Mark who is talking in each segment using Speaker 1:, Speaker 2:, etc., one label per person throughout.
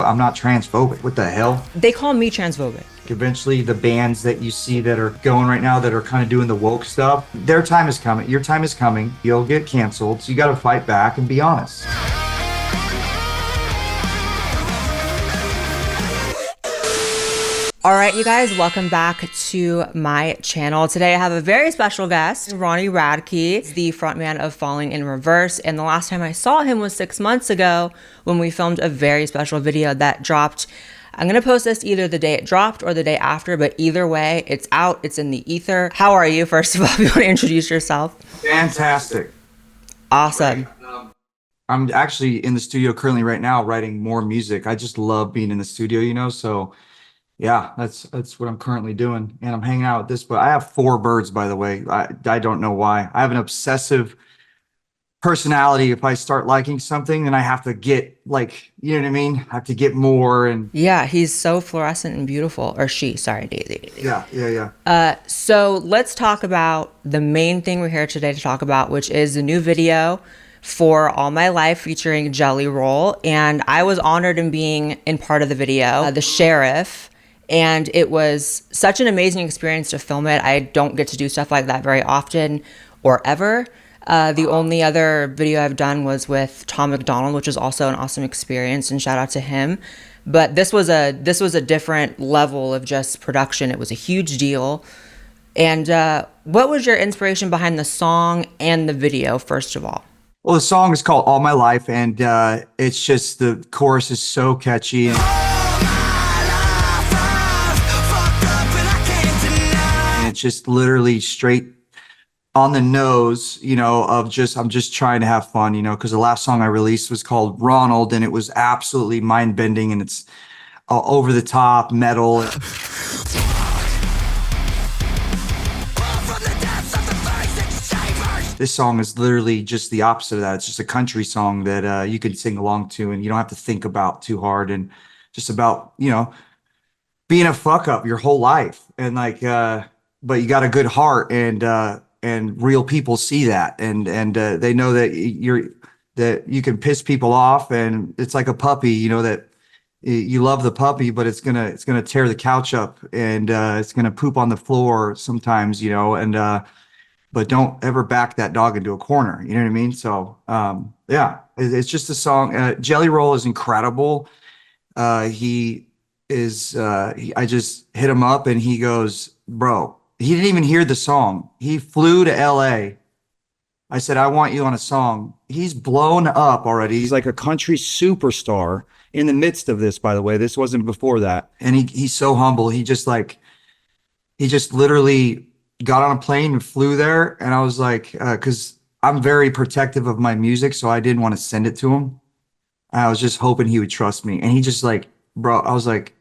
Speaker 1: I'm not transphobic. What the hell?
Speaker 2: They call me transphobic.
Speaker 1: Eventually, the bands that you see that are going right now that are kind of doing the woke stuff, their time is coming. Your time is coming. You'll get canceled. So you got to fight back and be honest.
Speaker 2: All right, you guys, welcome back to my channel. Today I have a very special guest, Ronnie Radke, the frontman of Falling in Reverse. And the last time I saw him was 6 months ago when we filmed a very special video that dropped. I'm gonna post this either the day it dropped or the day after, but either way, it's out, it's in the ether. How are you, first of all, if you wanna introduce yourself?
Speaker 1: Fantastic.
Speaker 2: Awesome.
Speaker 1: I'm actually in the studio currently right now writing more music. I just love being in the studio, you know, so yeah, that's what I'm currently doing. And I'm hanging out with this, but I have 4 birds, by the way. I don't know why. I have an obsessive personality. If I start liking something, then I have to get, like, you know what I mean? I have to get more. And
Speaker 2: Yeah, he's so fluorescent and beautiful. Or she, sorry, Daisy.
Speaker 1: yeah.
Speaker 2: So let's talk about the main thing we're here today to talk about, which is the new video for All My Life featuring Jelly Roll. And I was honored in being in part of the video, the sheriff. And it was such an amazing experience to film it. I don't get to do stuff like that very often or ever. The only other video I've done was with Tom McDonald, which was also an awesome experience, and shout out to him. But this was a different level of just production. It was a huge deal. And what was your inspiration behind the song and the video, first of all?
Speaker 1: Well, the song is called All My Life, and it's just, the chorus is so catchy. And it's just literally straight on the nose, you know, of just, I'm just trying to have fun, you know, because the last song I released was called Ronald, and it was absolutely mind-bending, and it's over the top metal. This song is literally just the opposite of that. It's just a country song that you can sing along to, and you don't have to think about too hard, and just about, you know, being a fuck up your whole life. And like, but you got a good heart, and real people see that, and they know that you can piss people off, and it's like a puppy, you know, that you love the puppy, but it's gonna tear the couch up, and it's gonna poop on the floor sometimes, you know, and but don't ever back that dog into a corner, you know what I mean? So yeah, it's just a song. Jelly Roll is incredible. I just hit him up, and he goes, bro, he didn't even hear the song. He flew to LA. I said, I want you on a song. He's blown up already. He's like a country superstar in the midst of this, by the way. This wasn't before that. And he's so humble. He just literally got on a plane and flew there. And I was like, because I'm very protective of my music, so I didn't want to send it to him. I was just hoping he would trust me. And he just like, bro, I was like,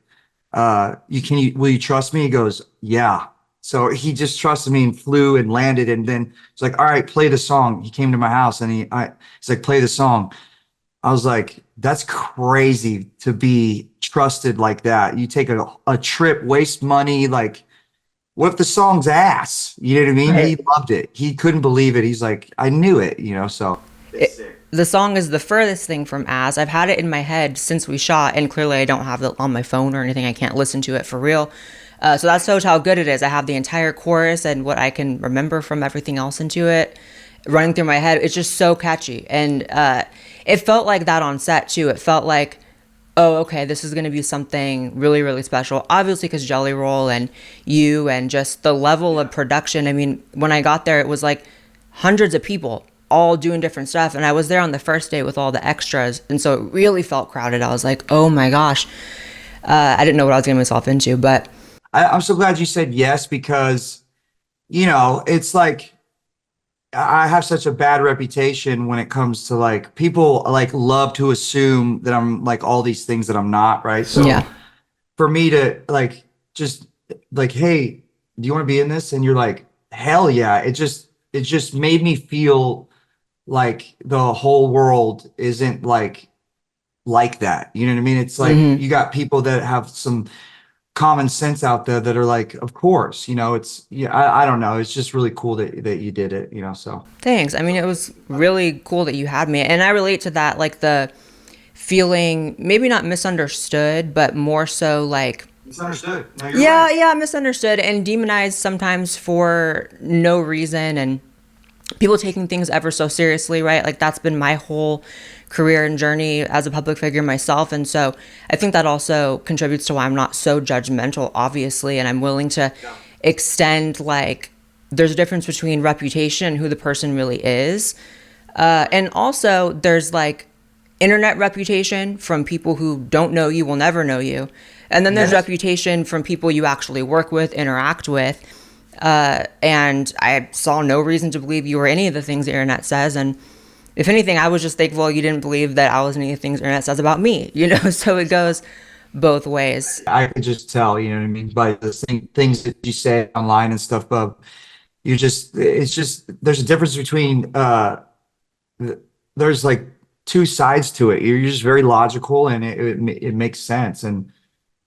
Speaker 1: will you trust me? He goes, yeah. So he just trusted me and flew and landed, and then he's like, all right, play the song. He came to my house, and he's like, play the song. I was like, that's crazy to be trusted like that. You take a trip, waste money. Like, what if the song's ass? You know what I mean? Right. He loved it. He couldn't believe it. He's like, I knew it, you know, so.
Speaker 2: The song is the furthest thing from ass. I've had it in my head since we shot, and clearly I don't have it on my phone or anything. I can't listen to it for real. So that shows how good it is. I have the entire chorus and what I can remember from everything else into it running through my head. It's just so catchy. And it felt like that on set too. It felt like, oh, okay, this is going to be something really, really special. Obviously, because Jelly Roll and you and just the level of production. I mean, when I got there, it was like hundreds of people all doing different stuff. And I was there on the first day with all the extras. And so it really felt crowded. I was like, oh my gosh. I didn't know what I was getting myself into, but
Speaker 1: I'm so glad you said yes, because, you know, it's like, I have such a bad reputation when it comes to, like, people like love to assume that I'm like all these things that I'm not, right? So yeah, for me to like, just like, hey, do you want to be in this? And you're like, hell yeah. It just made me feel like the whole world isn't like that. You know what I mean? It's like, you got people that have some common sense out there that are like, of course, you know, it's, yeah, I don't know. It's just really cool that you did it, you know, so.
Speaker 2: Thanks. I mean, it was really cool that you had me. And I relate to that, like the feeling maybe not misunderstood, but more so like,
Speaker 1: Misunderstood. No, you're
Speaker 2: yeah,
Speaker 1: right.
Speaker 2: yeah, misunderstood and demonized sometimes for no reason, and people taking things ever so seriously, right? Like that's been my whole career and journey as a public figure myself. And so I think that also contributes to why I'm not so judgmental, obviously, and I'm willing to extend, like, there's a difference between reputation and who the person really is. And also there's like internet reputation from people who don't know you, will never know you. And then there's
Speaker 1: Yes.
Speaker 2: reputation from people you actually work with, interact with. And I saw no reason to believe you were any of the things the internet says. And if anything, I was just thankful you didn't believe that I was any of the things the internet says about me, you know? So it goes both ways.
Speaker 1: I could just tell, you know what I mean, by the things that you say online and stuff. But it's just, there's a difference between, there's like two sides to it. You're just very logical, and it makes sense. And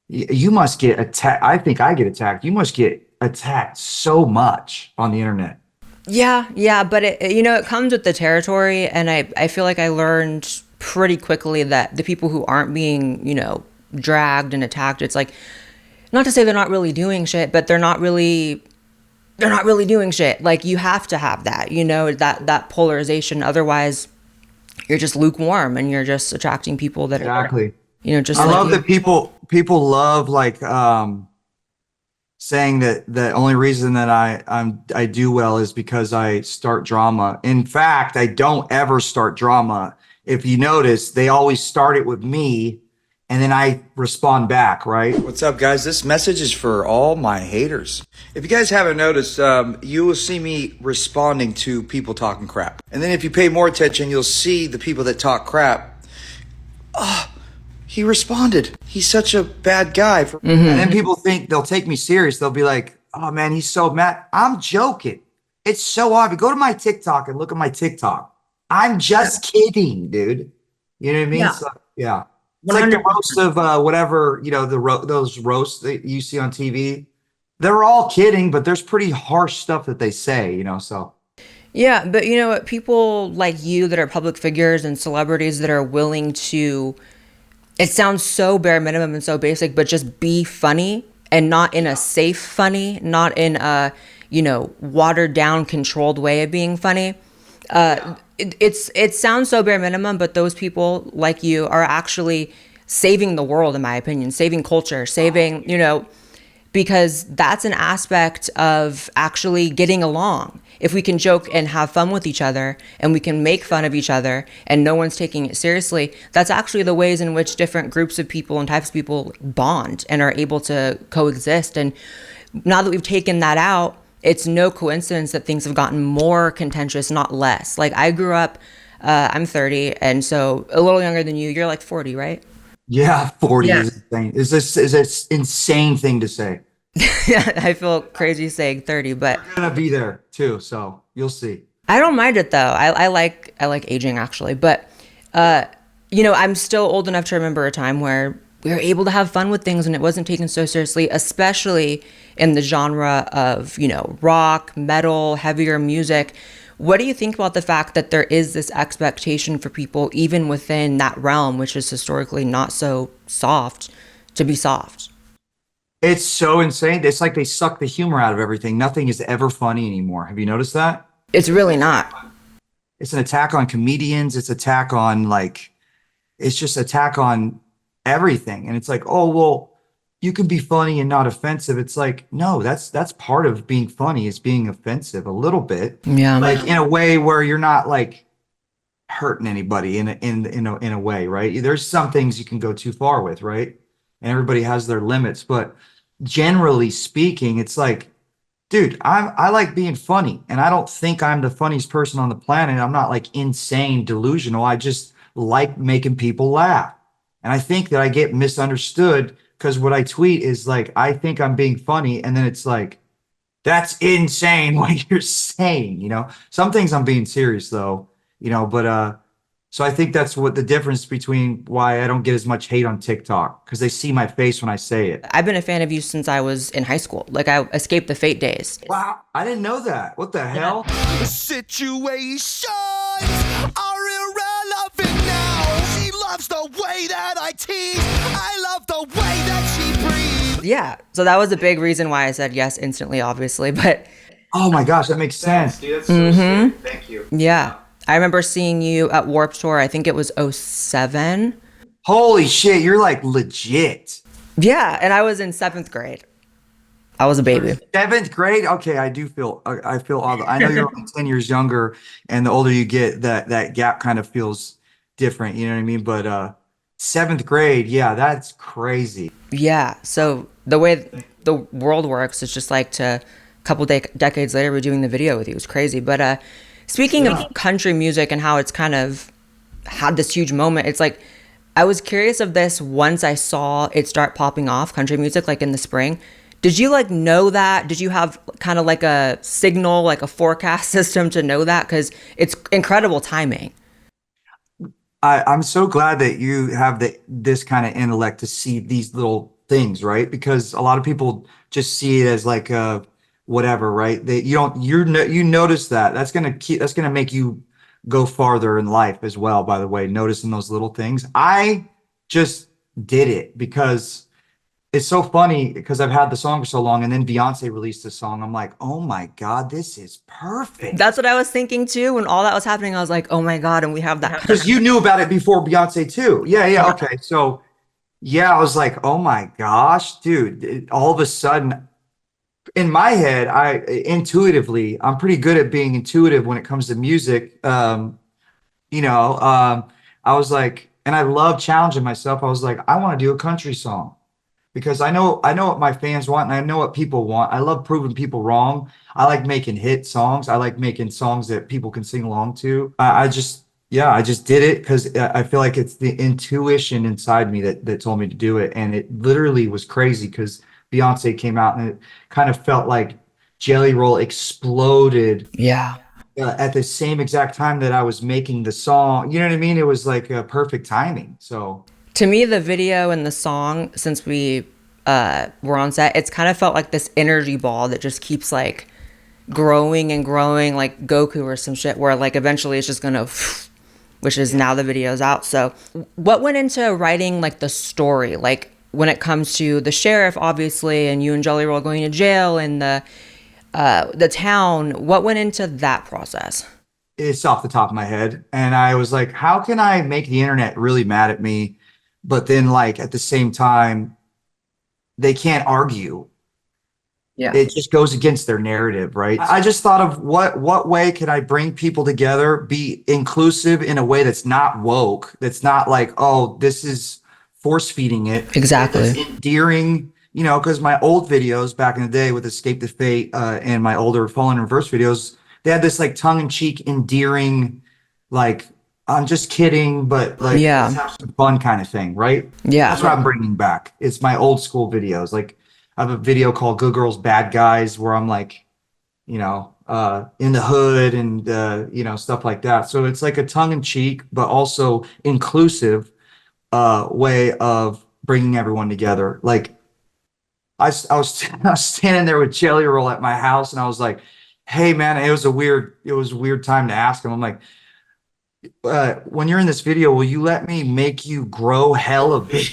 Speaker 1: you must get attacked. I think I get attacked. You must get attacked so much on the internet.
Speaker 2: Yeah, yeah, but it comes with the territory, and I feel like I learned pretty quickly that the people who aren't being, dragged and attacked, it's like, not to say they're not really doing shit, but they're not really doing shit. Like, you have to have that, that polarization. Otherwise, you're just lukewarm and you're just attracting people that are,
Speaker 1: Exactly.
Speaker 2: just
Speaker 1: I
Speaker 2: like
Speaker 1: love
Speaker 2: you.
Speaker 1: that people love like saying that the only reason that I do well is because I start drama. In fact, I don't ever start drama. If you notice, they always start it with me, and then I respond back, right?
Speaker 3: What's up, guys? This message is for all my haters. If you guys haven't noticed, you will see me responding to people talking crap. And then if you pay more attention, you'll see the people that talk crap. Oh, he responded. He's such a bad guy.
Speaker 1: And then people think they'll take me serious. They'll be like, "Oh man, he's so mad." I'm joking. It's so obvious. Go to my TikTok and look at my TikTok. I'm just kidding, dude. You know what I mean?
Speaker 2: Yeah.
Speaker 1: So, yeah. It's like the
Speaker 2: 100%.
Speaker 1: roast of whatever, those roasts that you see on TV. They're all kidding, but there's pretty harsh stuff that they say, so.
Speaker 2: Yeah, but you know what? People like you that are public figures and celebrities that are willing to, it sounds so bare minimum and so basic, but just be funny, and not in a safe funny, not in a, watered down, controlled way of being funny. It sounds so bare minimum, but those people like you are actually saving the world, in my opinion, saving culture, saving, because that's an aspect of actually getting along. If we can joke and have fun with each other, and we can make fun of each other, and no one's taking it seriously, that's actually the ways in which different groups of people and types of people bond and are able to coexist. And now that we've taken that out, it's no coincidence that things have gotten more contentious, not less. Like, I grew up, I'm 30, and so a little younger than you. You're like 40, right?
Speaker 1: Yeah, 40
Speaker 2: Yeah.
Speaker 1: is insane. Is this insane thing to say?
Speaker 2: Yeah, I feel crazy saying 30, but
Speaker 1: You're gonna be there too, so you'll see.
Speaker 2: I don't mind it though. I like aging, actually, but I'm still old enough to remember a time where we were able to have fun with things and it wasn't taken so seriously, especially in the genre of, rock, metal, heavier music. What do you think about the fact that there is this expectation for people, even within that realm, which is historically not so soft, to be soft?
Speaker 1: It's so insane. It's like they suck the humor out of everything. Nothing is ever funny anymore. Have you noticed that?
Speaker 2: It's really not.
Speaker 1: It's an attack on comedians. It's attack on it's just attack on everything. And it's like, oh, well, you can be funny and not offensive. It's like, no, that's part of being funny, is being offensive a little bit.
Speaker 2: Yeah.
Speaker 1: Like in a way where you're not like hurting anybody in a way, right? There's some things you can go too far with, right? And everybody has their limits, but generally speaking, it's like, dude, I like being funny, and I don't think I'm the funniest person on the planet. I'm not like insane delusional. I just like making people laugh. And I think that I get misunderstood because what I tweet is like, I think I'm being funny, and then it's like, that's insane what you're saying, Some things I'm being serious though, but so I think that's what the difference between why I don't get as much hate on TikTok, because they see my face when I say it.
Speaker 2: I've been a fan of you since I was in high school. Like, I escaped the Fate days.
Speaker 1: Wow, I didn't know that. What the hell?
Speaker 4: The situations are irrelevant now. She loves the way that I tease. I love the way that she breathes.
Speaker 2: Yeah. So that was a big reason why I said yes instantly, obviously. But
Speaker 1: Oh my gosh, that makes sense, dude. That's so sick. Thank you.
Speaker 2: yeah, I remember seeing you at Warped Tour. I think it was '07.
Speaker 1: Holy shit, you're like legit.
Speaker 2: Yeah. And I was in 7th grade. I was a baby.
Speaker 1: 7th grade? Okay, I feel all I know you're only 10 years younger, and the older you get, that gap kind of feels different, you know what I mean? But 7th grade, yeah, that's crazy.
Speaker 2: Yeah. So the way the world works is just like to a couple decades later, we're doing the video with you. It was crazy. But speaking of country music and how it's kind of had this huge moment, it's like I was curious of this once I saw it start popping off, country music, like in the spring. Did you like know that? Did you have kind of like a signal, like a forecast system to know that? Because it's incredible timing.
Speaker 1: I'm so glad that you have this kind of intellect to see these little things, right? Because a lot of people just see it as like whatever, right? You notice that. That's gonna make you go farther in life as well, by the way, noticing those little things. I just did it because it's so funny because I've had the song for so long, and then Beyonce released the song. I'm like, oh my God, this is perfect.
Speaker 2: That's what I was thinking too. When all that was happening, I was like, oh my God, and we have that.
Speaker 1: Because you knew about it before Beyonce too. Yeah, okay. So yeah, I was like, oh my gosh, dude. All of a sudden, in my head, I'm pretty good at being intuitive when it comes to music. I was like, and I love challenging myself. I was like, I want to do a country song because I know what my fans want and I know what people want. I love proving people wrong. I like making hit songs. I like making songs that people can sing along to. I just did it because I feel like it's the intuition inside me that told me to do it. And it literally was crazy because Beyonce came out and it kind of felt like Jelly Roll exploded.
Speaker 2: Yeah.
Speaker 1: At the same exact time that I was making the song. You know what I mean? It was like a perfect timing. So
Speaker 2: To me, the video and the song, since we were on set, it's kind of felt like this energy ball that just keeps like growing and growing, like Goku or some shit, where like eventually it's just gonna, which is now the video's out. So what went into writing like the story? Like when it comes to the sheriff, obviously, and you and Jelly Roll going to jail and the town, what went into that process?
Speaker 1: it's off the top of my head. And I was like, how can I make the internet really mad at me? But then like at the same time, they can't argue.
Speaker 2: Yeah.
Speaker 1: It just goes against their narrative, right? I just thought of what way could I bring people together, be inclusive in a way that's not woke, that's not like, oh, this is force feeding it.
Speaker 2: Exactly.
Speaker 1: That's endearing, because my old videos back in the day with Escape the Fate and my older Fallen in Reverse videos, they had this like tongue-in-cheek, endearing, like, I'm just kidding, but like,
Speaker 2: Yeah.
Speaker 1: let's have some fun kind of thing, right?
Speaker 2: Yeah.
Speaker 1: That's what I'm bringing back. It's my old school videos. Like, I have a video called Good Girls, Bad Guys, where I'm like, in the hood and, stuff like that. So it's like a tongue-in-cheek, but also inclusive way of bringing everyone together. Like, I was standing there with Jelly Roll at my house, and I was like, "Hey, man," it was a weird time to ask him. I'm like, "When you're in this video, will you let me make you grow hella big?"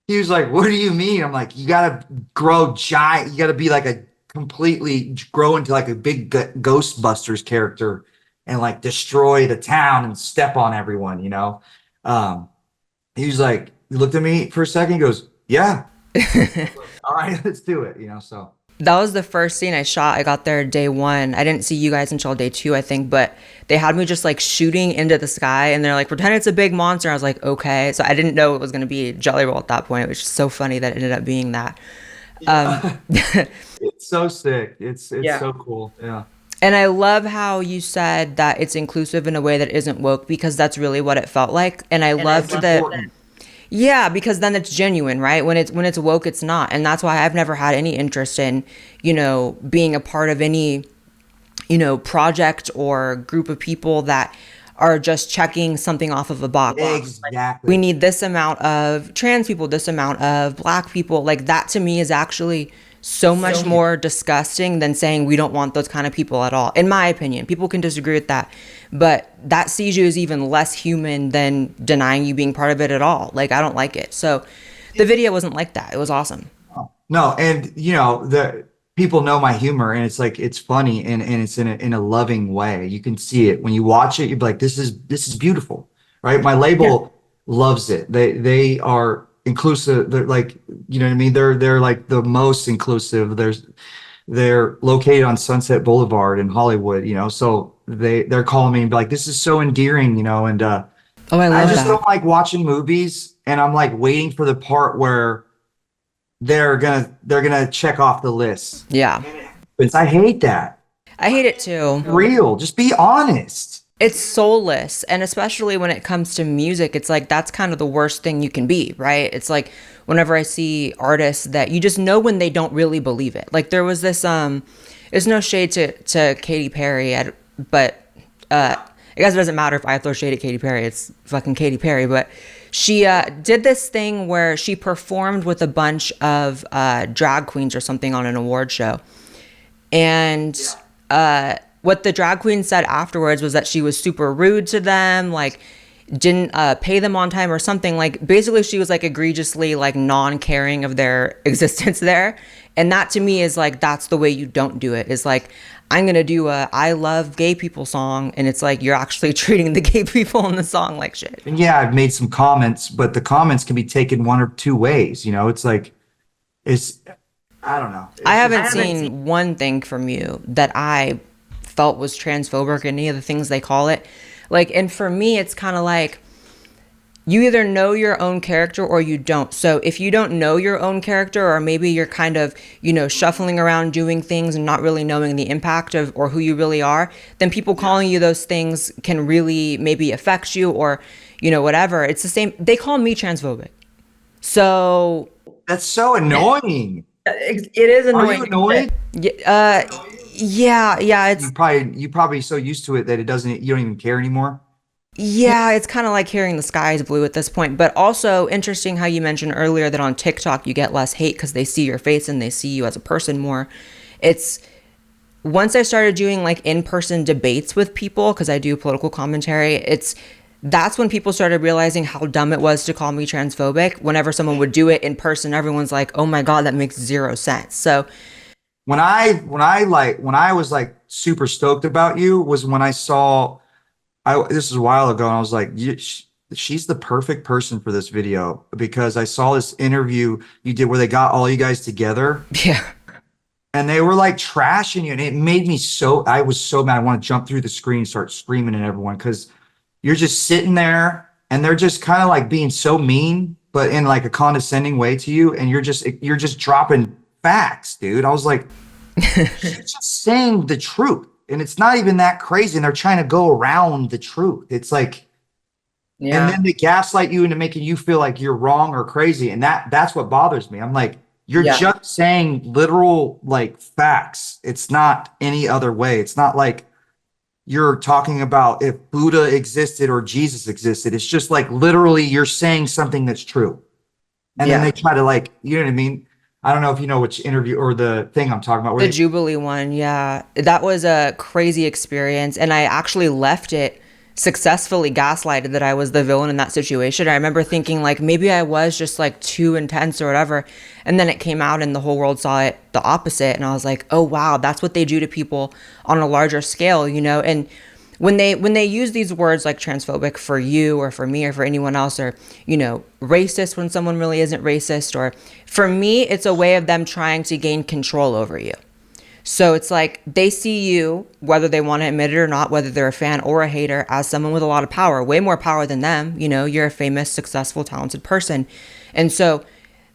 Speaker 1: He was like, "What do you mean?" I'm like, "You gotta grow giant. You gotta be like completely grow into like a big Ghostbusters character and like destroy the town and step on everyone." He was like, he looked at me for a second. He goes, "Yeah." All right, let's do it. So
Speaker 2: That was the first scene I shot. I got there day one. I didn't see you guys until day two, I think, but they had me just like shooting into the sky and they're like, pretend it's a big monster. I was like, okay. So I didn't know it was going to be Jelly Roll at that point. It was just so funny that it ended up being that.
Speaker 1: it's so sick. It's
Speaker 2: Yeah.
Speaker 1: so cool. Yeah.
Speaker 2: And I love how you said that it's inclusive in a way that isn't woke, because that's really what it felt like. And I loved that.
Speaker 1: Important.
Speaker 2: Yeah, because then it's genuine, right? When it's woke, it's not. And that's why I've never had any interest in, being a part of any, project or group of people that are just checking something off of a box.
Speaker 1: Exactly.
Speaker 2: We need this amount of trans people, this amount of Black people. Like, that to me is actually so much more disgusting than saying we don't want those kind of people at all. In my opinion, people can disagree with that, but that sees you as even less human than denying you being part of it at all. Like, I don't like it. So the video wasn't like that. It was awesome.
Speaker 1: No, and you know, the people know my humor, and it's like it's funny, and it's in a loving way. You can see it when you watch it. You're like, this is beautiful, right? My label loves it. They are inclusive. They're like, you know what I mean? They're like the most inclusive. They're located on Sunset Boulevard in Hollywood, you know. So they're calling me and be like, this is so endearing, you know. And
Speaker 2: Oh, I
Speaker 1: I
Speaker 2: love
Speaker 1: just
Speaker 2: that.
Speaker 1: don't like watching movies, and I'm like waiting for the part where they're gonna check off the list.
Speaker 2: Yeah.
Speaker 1: But I hate that.
Speaker 2: I hate it too.
Speaker 1: Real. Just be honest.
Speaker 2: It's soulless. And especially when it comes to music, it's like that's kind of the worst thing you can be, right? It's like whenever I see artists that you just know when they don't really believe it. Like there was this there's no shade to Katy Perry, but I guess it doesn't matter if I throw shade at Katy Perry. It's fucking Katy Perry. But she did this thing where she performed with a bunch of drag queens or something on an award show. And what the drag queen said afterwards was that she was super rude to them, like didn't pay them on time or something. Like basically she was like egregiously like non-caring of their existence there. And that to me is like, that's the way you don't do it. It's like, I'm going to do a I love gay people song. And it's like, you're actually treating the gay people in the song like shit.
Speaker 1: And yeah, I've made some comments, but the comments can be taken one or two ways. You know, it's like, I don't know.
Speaker 2: I haven't seen one thing from you that I felt was transphobic, any of the things they call it. Like, and for me, it's kind of like, you either know your own character or you don't. So if you don't know your own character, or maybe you're kind of, you know, shuffling around doing things and not really knowing the impact of or who you really are, then people calling you those things can really maybe affect you or, you know, whatever. It's the same. They call me transphobic. So
Speaker 1: That's so annoying.
Speaker 2: it is
Speaker 1: Are
Speaker 2: annoying.
Speaker 1: you annoyed?
Speaker 2: Yeah, it's
Speaker 1: You probably so used to it that you don't even care anymore.
Speaker 2: yeah, it's kind of like hearing the sky is blue at this point. But also interesting how you mentioned earlier that on TikTok you get less hate because they see your face and they see you as a person more. It's once I started doing like in-person debates with people, because I do political commentary, that's when people started realizing how dumb it was to call me transphobic. Whenever someone would do it in person, everyone's like, oh my God, that makes zero sense. So
Speaker 1: When I was like super stoked about you was when I saw this was a while ago, and I was like, she's the perfect person for this video, because I saw this interview you did where they got all you guys together
Speaker 2: yeah.
Speaker 1: and they were like trashing you, and it made me I was so mad. I want to jump through the screen and start screaming at everyone, because you're just sitting there and they're just kind of like being so mean, but in like a condescending way to you, and you're just dropping facts, dude. I was like, she's just saying the truth, and it's not even that crazy, and they're trying to go around the truth. It's like, and then they gaslight you into making you feel like you're wrong or crazy, and that's what bothers me. I'm like, you're just saying literal like facts. It's not any other way. It's not like you're talking about if Buddha existed or Jesus existed. It's just like literally you're saying something that's true, and then they try to like, you know what I mean? I don't know if you know which interview or the thing I'm talking about.
Speaker 2: The Jubilee one, yeah. That was a crazy experience. And I actually left it successfully gaslighted that I was the villain in that situation. I remember thinking like, maybe I was just like too intense or whatever. And then it came out and the whole world saw it the opposite. And I was like, oh, wow, that's what they do to people on a larger scale, you know? And when they use these words like transphobic for you or for me or for anyone else, or, you know, racist when someone really isn't racist, or for me, it's a way of them trying to gain control over you. So it's like they see you, whether they want to admit it or not, whether they're a fan or a hater, as someone with a lot of power, way more power than them. You know, you're a famous, successful, talented person. And so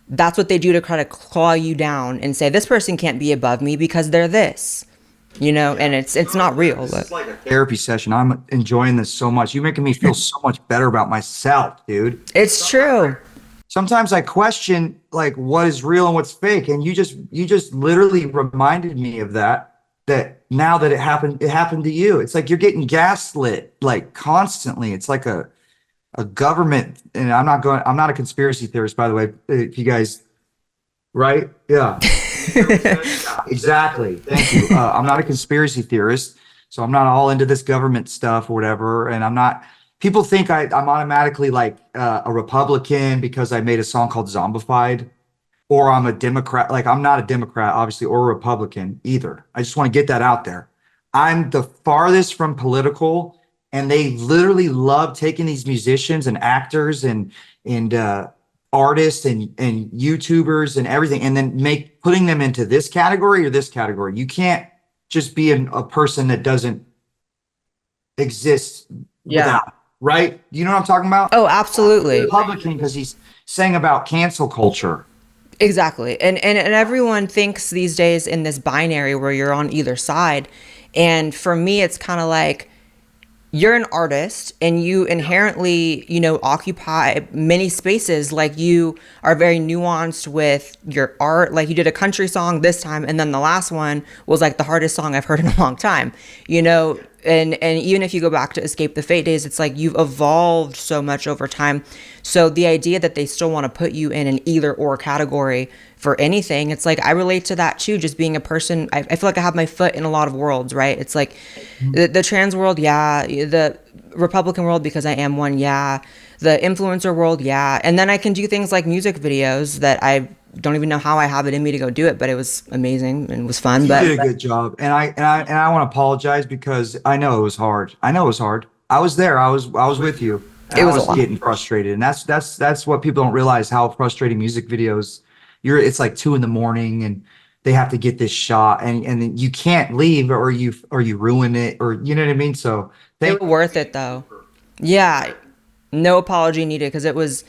Speaker 2: that's what they do to try to claw you down and say, this person can't be above me because they're this. You know, and it's not real.
Speaker 1: It's like a therapy session. I'm enjoying this so much. You're making me feel so much better about myself, dude.
Speaker 2: It's true.
Speaker 1: Sometimes I question like what is real and what's fake, and you just literally reminded me of that now that it happened to you. It's like you're getting gaslit like constantly. It's like a government, and I'm not a conspiracy theorist, by the way, if you guys, right? Yeah. Exactly. Thank you. I'm not a conspiracy theorist, so I'm not all into this government stuff or whatever. And I'm not. People think I'm automatically like a Republican because I made a song called "Zombified," or I'm a Democrat. Like I'm not a Democrat, obviously, or a Republican either. I just want to get that out there. I'm the farthest from political, and they literally love taking these musicians and actors and artists and YouTubers and everything, and then putting them into this category or this category. You can't just be a person that doesn't exist without, right? You know what I'm talking about?
Speaker 2: Oh, absolutely.
Speaker 1: Republican because he's saying about cancel culture.
Speaker 2: Exactly. And everyone thinks these days in this binary where you're on either side. And for me, it's kind of like you're an artist and you inherently, occupy many spaces. Like you are very nuanced with your art. Like you did a country song this time, and then the last one was like the hardest song I've heard in a long time, and even if you go back to Escape the Fate days, it's like you've evolved so much over time. So the idea that they still want to put you in an either or category for anything, it's like I relate to that too. Just being a person, I feel like I have my foot in a lot of worlds, right? It's like the trans world, yeah, the Republican world because I am one, yeah, the influencer world, yeah, and then I can do things like music videos that I don't even know how I have it in me to go do it, but it was amazing and was fun.
Speaker 1: You
Speaker 2: But
Speaker 1: did a good job, and I want to apologize because I know it was hard. I know it was hard. I was there. I was with you.
Speaker 2: It was
Speaker 1: I
Speaker 2: a lot.
Speaker 1: getting frustrated, and that's what people don't realize, how frustrating music videos. It's like 2 a.m. and they have to get this shot, and you can't leave or you ruin it, or you know what I mean. So
Speaker 2: they were worth it though. Yeah, no apology needed because it was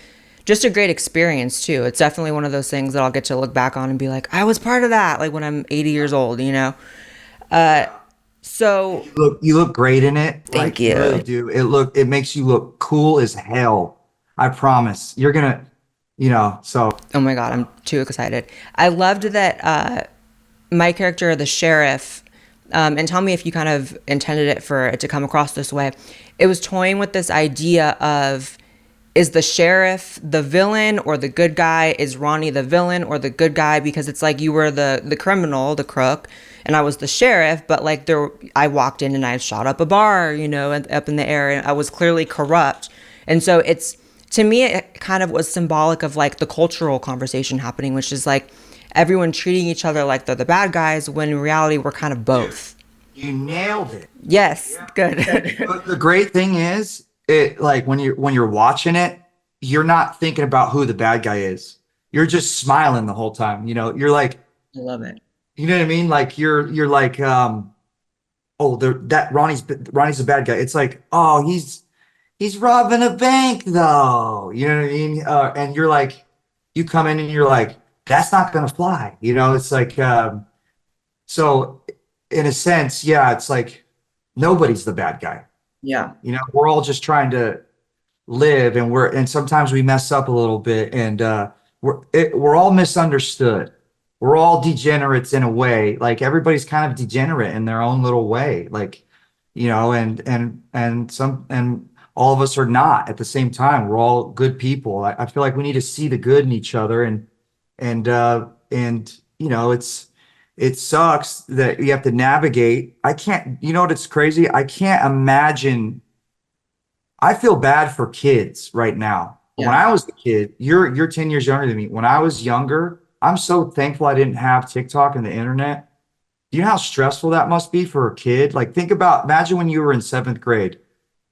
Speaker 2: just a great experience too. It's definitely one of those things that I'll get to look back on and be like, I was part of that. Like when I'm 80 years old, So
Speaker 1: you look great in it.
Speaker 2: Thank you.
Speaker 1: You really do. It makes you look cool as hell. I promise. You're gonna, so.
Speaker 2: Oh my God, I'm too excited. I loved that my character, the sheriff, and tell me if you kind of intended it for it to come across this way. It was toying with this idea of, is the sheriff the villain or the good guy? Is Ronnie the villain or the good guy? Because it's like you were the criminal, the crook, and I was the sheriff, but like I walked in and I shot up a bar, up in the air, and I was clearly corrupt. And so to me, it kind of was symbolic of like the cultural conversation happening, which is like everyone treating each other like they're the bad guys when in reality we're kind of both.
Speaker 1: You nailed it.
Speaker 2: Yes, good.
Speaker 1: But the great thing is, it like when you're watching it, you're not thinking about who the bad guy is. You're just smiling the whole time. You're like,
Speaker 2: I love it.
Speaker 1: you know what I mean? Like you're like, that Ronnie's the bad guy. It's like, oh, he's robbing a bank though. You know what I mean? And you're like, you come in and you're like, that's not gonna fly. It's like, so in a sense, yeah, it's like nobody's the bad guy.
Speaker 2: Yeah.
Speaker 1: We're all just trying to live, and sometimes we mess up a little bit, and we're all misunderstood. We're all degenerates in a way. Like everybody's kind of degenerate in their own little way. Like, and all of us are not at the same time. We're all good people. I feel like we need to see the good in each other, and it sucks that you have to navigate. I can't, what's crazy? I can't imagine. I feel bad for kids right now.
Speaker 2: Yeah.
Speaker 1: When I was a kid, you're 10 years younger than me. When I was younger, I'm so thankful I didn't have TikTok and the internet. Do you know how stressful that must be for a kid? Like imagine when you were in 7th grade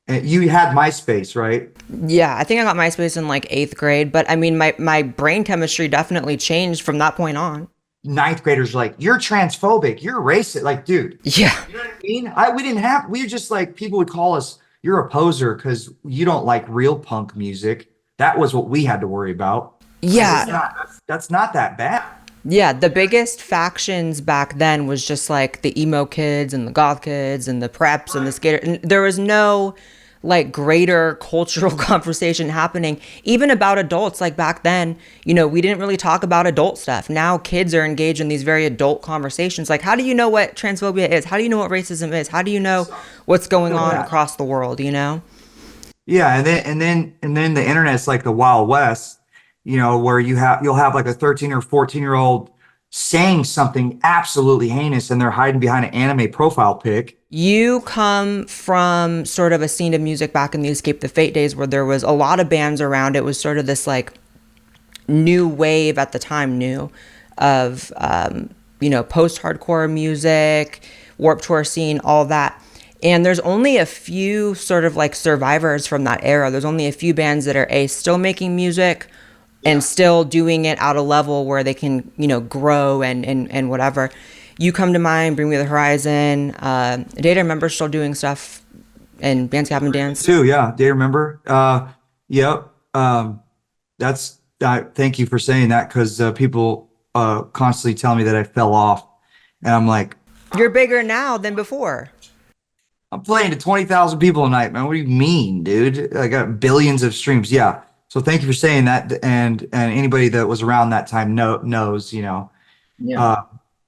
Speaker 1: and you had MySpace, right?
Speaker 2: Yeah, I think I got MySpace in like 8th grade, but I mean, my brain chemistry definitely changed from that point on.
Speaker 1: 9th graders like, you're transphobic, you're racist. Like, dude,
Speaker 2: yeah,
Speaker 1: you know what I mean? We were just like, people would call us, you're a poser because you don't like real punk music. That was what we had to worry about.
Speaker 2: Yeah,
Speaker 1: that's not that bad.
Speaker 2: Yeah, the biggest factions back then was just like the emo kids and the goth kids and the preps and the skater. And there was no like greater cultural conversation happening, even about adults. Like back then, we didn't really talk about adult stuff. Now kids are engaged in these very adult conversations. Like, how do you know what transphobia is? How do you know what racism is? How do you know what's going on across the world?
Speaker 1: Yeah, and then the internet's like the Wild West, where you'll have like a 13 or 14-year-old saying something absolutely heinous and they're hiding behind an anime profile pic.
Speaker 2: You come from sort of a scene of music back in the Escape the Fate days where there was a lot of bands around. It was sort of this like new wave at the time, new of, post-hardcore music, Warped Tour scene, all that. And there's only a few sort of like survivors from that era. There's only a few bands that are still making music and still doing it at a level where they can, grow and whatever. You come to mind, Bring Me the Horizon. Data Remember still doing stuff, and Bands Gavin Dance.
Speaker 1: Too, yeah. Do you remember? Yep. Thank you for saying that, because people constantly tell me that I fell off. And I'm like,
Speaker 2: You're bigger now than before.
Speaker 1: I'm playing to 20,000 people a night, man. What do you mean, dude? I got billions of streams. Yeah. So thank you for saying that. And anybody that was around that time knows,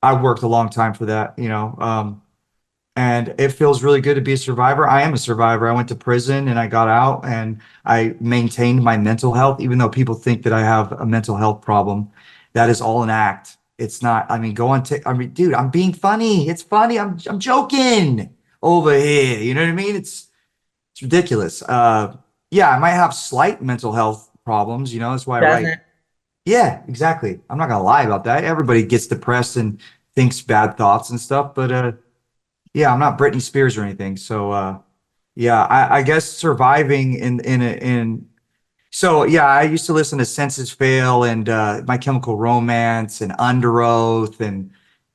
Speaker 1: I worked a long time for that, and it feels really good to be a survivor. I am a survivor. I went to prison and I got out and I maintained my mental health, even though people think that I have a mental health problem. That is all an act. It's not. I mean, dude, I'm being funny. It's funny. I'm joking over here. You know what I mean? It's ridiculous. Yeah, I might have slight mental health problems. That's why I write. Yeah, exactly. I'm not gonna lie about that. Everybody gets depressed and thinks bad thoughts and stuff, but yeah, I'm not Britney Spears or anything. So yeah, I guess surviving so yeah, I used to listen to Senses Fail and My Chemical Romance and Under Oath and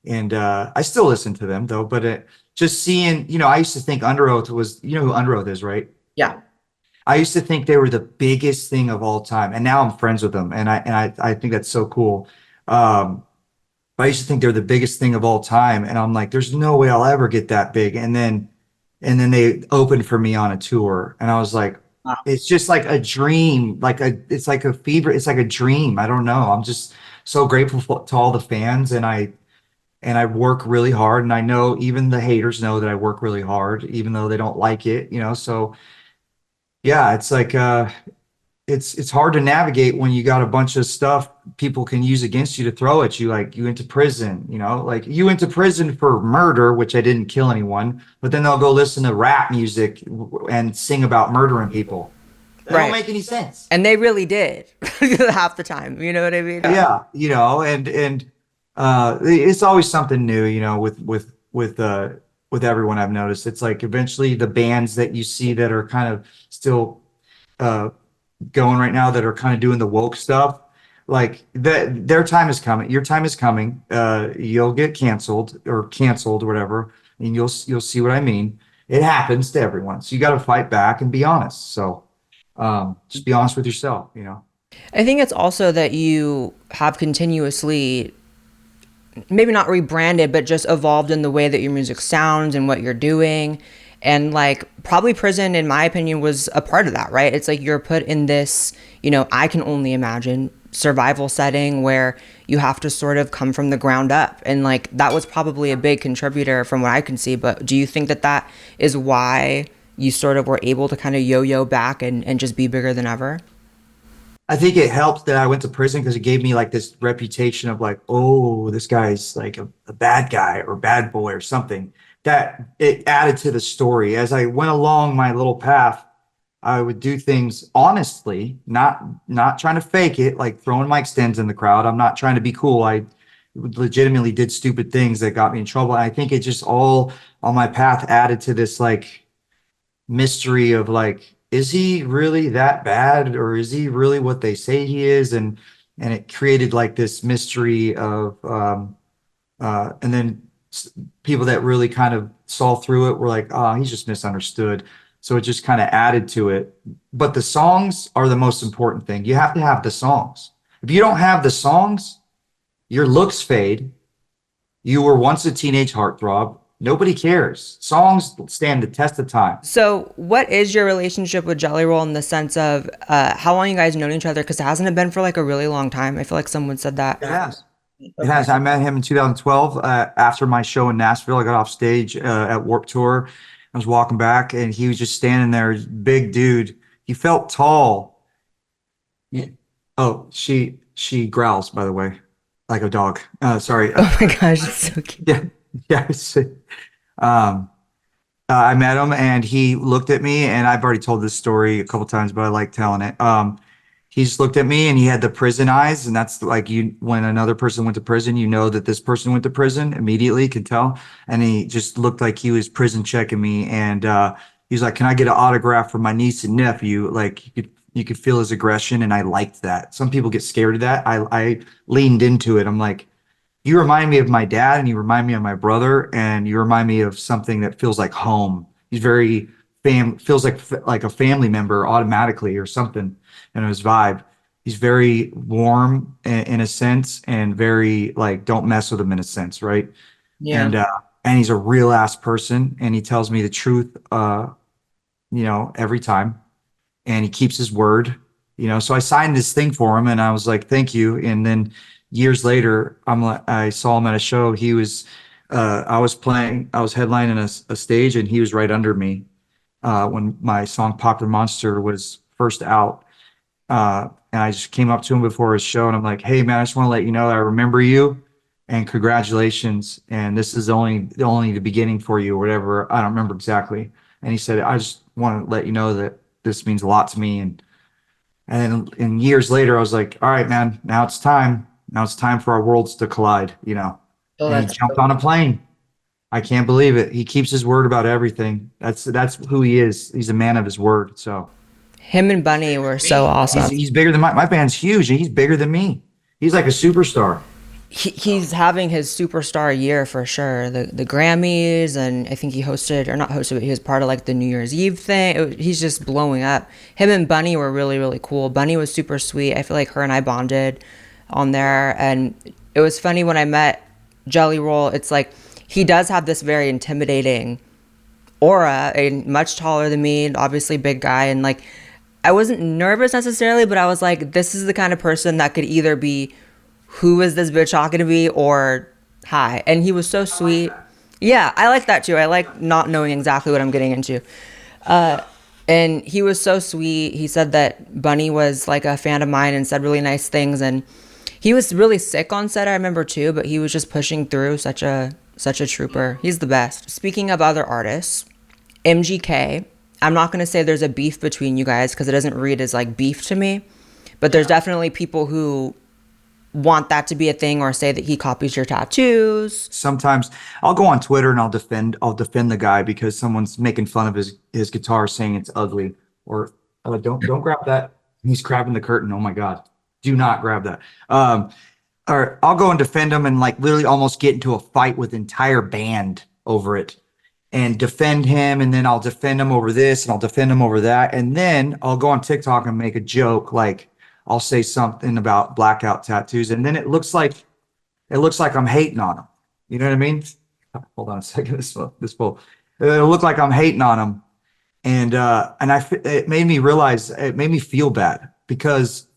Speaker 1: I still listen to them though, but just seeing, I used to think Under Oath was, who Under Oath is, right?
Speaker 2: Yeah.
Speaker 1: I used to think they were the biggest thing of all time, and now I'm friends with them, and I think that's so cool. But I used to think they're the biggest thing of all time, and I'm like, there's no way I'll ever get that big. And then they opened for me on a tour, and I was like,
Speaker 2: Wow.
Speaker 1: it's just like a dream, it's like a fever, it's like a dream. I don't know. I'm just so grateful to all the fans, and I work really hard, and I know even the haters know that I work really hard, even though they don't like it, So yeah, it's like it's hard to navigate when you got a bunch of stuff people can use against you to throw at you, like you went to prison, like you went to prison for murder, which I didn't kill anyone, but then they'll go listen to rap music and sing about murdering people. That don't make any sense.
Speaker 2: And they really did half the time. You know what I mean?
Speaker 1: Yeah, and it's always something new, with everyone. I've noticed it's like eventually the bands that you see that are kind of still going right now, that are kind of doing the woke stuff, like their time is coming. Your time is coming. You'll get canceled or whatever, and you'll see what I mean. It happens to everyone, so you got to fight back and be honest. So just be honest with yourself.
Speaker 2: I think it's also that you have continuously, maybe not rebranded, but just evolved in the way that your music sounds and what you're doing. And like probably prison, in my opinion, was a part of that, right? It's like you're put in this, I can only imagine survival setting where you have to sort of come from the ground up. And like that was probably a big contributor from what I can see. But do you think that is why you sort of were able to kind of yo-yo back and just be bigger than ever?
Speaker 1: I think it helped that I went to prison, because it gave me like this reputation of like, oh, this guy's like a bad guy or bad boy or something. That it added to the story. As I went along my little path, I would do things honestly, not trying to fake it, like throwing mic stands in the crowd. I'm not trying to be cool. I legitimately did stupid things that got me in trouble. And I think it just all on my path added to this like mystery of like, is he really that bad, or is he really what they say he is? And it created like this mystery of and then people that really kind of saw through it were like, oh, he's just misunderstood. So it just kind of added to it. But the songs are the most important thing. You have to have the songs. If you don't have the songs, your looks fade. You were once a teenage heartthrob. Nobody cares. Songs stand the test of time.
Speaker 2: So what is your relationship with Jelly Roll, in the sense of how long you guys known each other? Because hasn't it been for like a really long time? I feel like someone said that.
Speaker 1: It has. It has. I met him in 2012 after my show in Nashville. I got off stage at Warped Tour. I was walking back, and he was just standing there, big dude. He felt tall. Oh, she growls, by the way. like a dog. Sorry.
Speaker 2: Oh my gosh, it's so cute.
Speaker 1: Yeah. Yeah. Um, I met him and he looked at me, and I've already told this story a couple times, but I like telling it. He just looked at me and he had the prison eyes, and that's like you when another person went to prison, you know that this person went to prison immediately, can tell. And he just looked like he was prison checking me, and he was like, "Can I get an autograph from my niece and nephew?" Like you could feel his aggression, and I liked that. Some people get scared of that. I leaned into it. I'm like, you remind me of my dad, and you remind me of my brother, and you remind me of something that feels like home. He's very feels like a family member automatically or something in his vibe. He's very warm in a sense, and very like don't mess with him in a sense, right?
Speaker 2: Yeah.
Speaker 1: And he's a real ass person, and he tells me the truth, every time, and he keeps his word. So I signed this thing for him, and I was like, thank you. And then years later, I saw him at a show. I was headlining a stage, and he was right under me when my song Popular Monster was first out. And I just came up to him before his show, and I'm like, hey man, I just want to let you know that I remember you, and congratulations. And this is only the beginning for you, or whatever. I don't remember exactly. And he said, I just want to let you know that this means a lot to me. And years later, I was like, all right, man, now it's time. Now it's time for our worlds to collide.
Speaker 2: Oh,
Speaker 1: And he
Speaker 2: that's
Speaker 1: jumped on a plane. I can't believe it. He keeps his word about everything. That's who he is. He's a man of his word. So
Speaker 2: him and Bunny were so awesome.
Speaker 1: he's bigger than my band's huge, and he's bigger than me. He's like a superstar.
Speaker 2: He's having his superstar year for sure. The Grammys, and I think he hosted, or not hosted, but he was part of like the New Year's Eve thing. He's just blowing up. Him and Bunny were really, really cool. Bunny was super sweet. I feel like her and I bonded on there. And it was funny when I met Jelly Roll. It's like he does have this very intimidating aura, and much taller than me, and obviously big guy. And like, I wasn't nervous necessarily, but I was like, this is the kind of person that could either be, who is this bitch talking to me, or hi. And he was so sweet. Yeah, I like that too. I like not knowing exactly what I'm getting into. And he was so sweet. He said that Bunny was like a fan of mine and said really nice things. And he was really sick on set, I remember too, but he was just pushing through. Such a trooper. He's the best. Speaking of other artists, MGK. I'm not going to say there's a beef between you guys, because it doesn't read as like beef to me. But there's definitely people who want that to be a thing, or say that he copies your tattoos.
Speaker 1: Sometimes I'll go on Twitter and I'll defend the guy because someone's making fun of his guitar, saying it's ugly, or don't grab that. He's grabbing the curtain. Oh my God. Do not grab that. Or I'll go and defend him, and like literally almost get into a fight with entire band over it, and defend him. And then I'll defend him over this, and I'll defend him over that. And then I'll go on TikTok and make a joke. Like I'll say something about blackout tattoos, and then it looks like I'm hating on him. You know what I mean? Hold on a second. This will it'll look like I'm hating on him. And it made me realize, it made me feel bad, because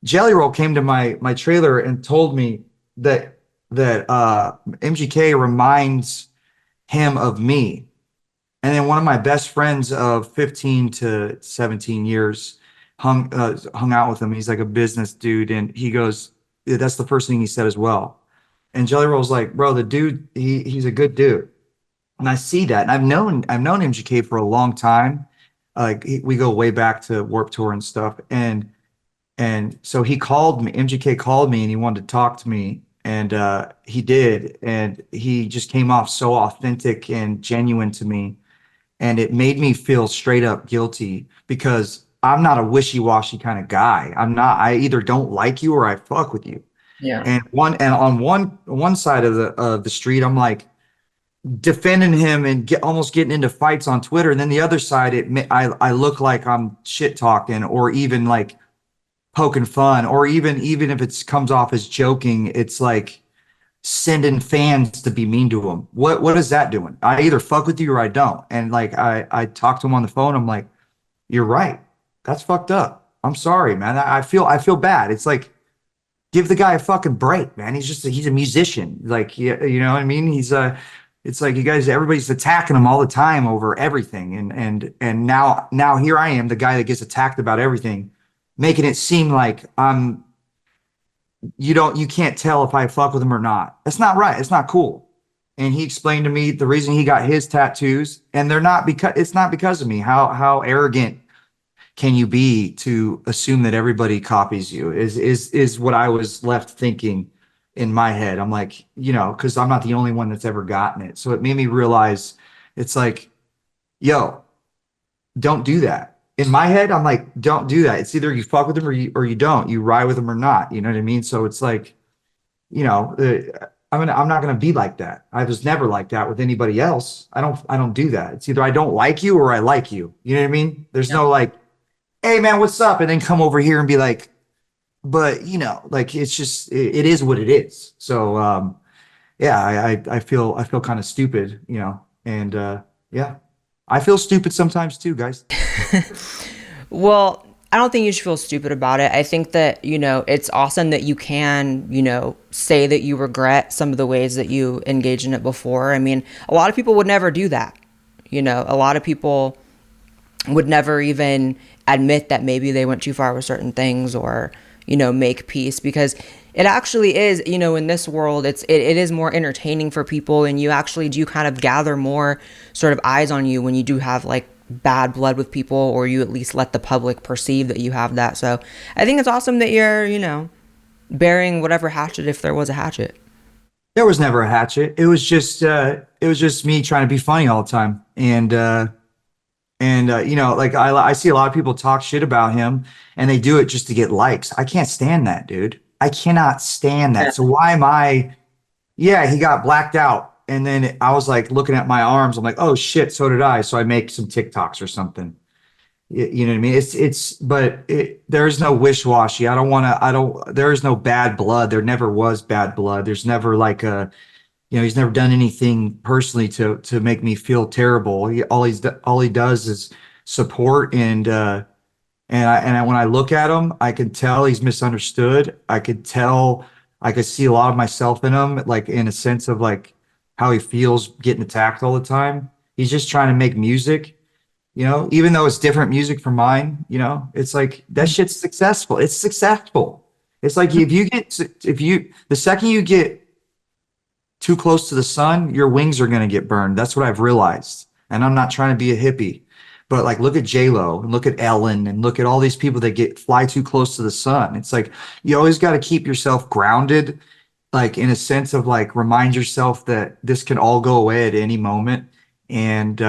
Speaker 1: Jelly Roll came to my trailer and told me that MGK reminds him of me. And then one of my best friends of 15 to 17 years hung out with him. He's like a business dude, and he goes, yeah, that's the first thing he said as well. And Jelly Roll's like, bro, the dude, he's a good dude. And I see that. And I've known MGK for a long time. Like we go way back to Warped Tour and stuff. And so MGK called me, and he wanted to talk to me, and he did. And he just came off so authentic and genuine to me. And it made me feel straight up guilty, because I'm not a wishy-washy kind of guy. I either don't like you or I fuck with you.
Speaker 2: Yeah.
Speaker 1: And on one side of the street, I'm like defending him and almost getting into fights on Twitter. And then the other side, I look like I'm shit talking, or even like poking fun, or even if it comes off as joking, it's like sending fans to be mean to him. What is that doing? I either fuck with you or I don't. And like I talked to him on the phone. I'm like, you're right. That's fucked up. I'm sorry, man. I feel bad. It's like, give the guy a fucking break, man. He's a musician. Like, yeah, you know what I mean? It's like everybody's attacking him all the time over everything. And now here I am, the guy that gets attacked about everything, making it seem like I'm you can't tell if I fuck with him or not. That's not right. It's not cool. And he explained to me the reason he got his tattoos, and it's not because of me. How arrogant can you be to assume that everybody copies you is what I was left thinking in my head. I'm like, because I'm not the only one that's ever gotten it. So it made me realize it's like, yo, don't do that. In my head, I'm like, don't do that. It's either you fuck with them or you don't. You ride with them or not. You know what I mean? So it's like, I'm not gonna be like that. I was never like that with anybody else. I don't do that. It's either I don't like you or I like you. You know what I mean? There's no like, hey man, what's up? And then come over here and be like, but like it's just it is what it is. So yeah, I feel kind of stupid, and yeah. I feel stupid sometimes too, guys.
Speaker 2: Well, I don't think you should feel stupid about it. I think that, it's awesome that you can, say that you regret some of the ways that you engaged in it before. I mean, a lot of people would never do that. A lot of people would never even admit that maybe they went too far with certain things or, make peace, because it actually is, in this world, it is more entertaining for people, and you actually do kind of gather more sort of eyes on you when you do have like bad blood with people, or you at least let the public perceive that you have that. So I think it's awesome that you're, bearing whatever hatchet, if there was a hatchet.
Speaker 1: There was never a hatchet. It was just me trying to be funny all the time. And like I see a lot of people talk shit about him and they do it just to get likes. I can't stand that, dude. I cannot stand that. So why am I? Yeah, he got blacked out. And then I was like looking at my arms. I'm like, oh shit, so did I. So I make some TikToks or something. You know what I mean? But there's no wish-washy. There is no bad blood. There never was bad blood. There's never like he's never done anything personally to make me feel terrible. All he does is support, and when I look at him, I can tell he's misunderstood. I could see a lot of myself in him, like in a sense of like how he feels getting attacked all the time. He's just trying to make music, even though it's different music from mine, it's like that shit's successful. It's successful. It's like the second you get too close to the sun, your wings are going to get burned. That's what I've realized. And I'm not trying to be a hippie, but like, look at J-Lo and look at Ellen and look at all these people that fly too close to the sun. It's like, you always got to keep yourself grounded, like in a sense of like, remind yourself that this can all go away at any moment. And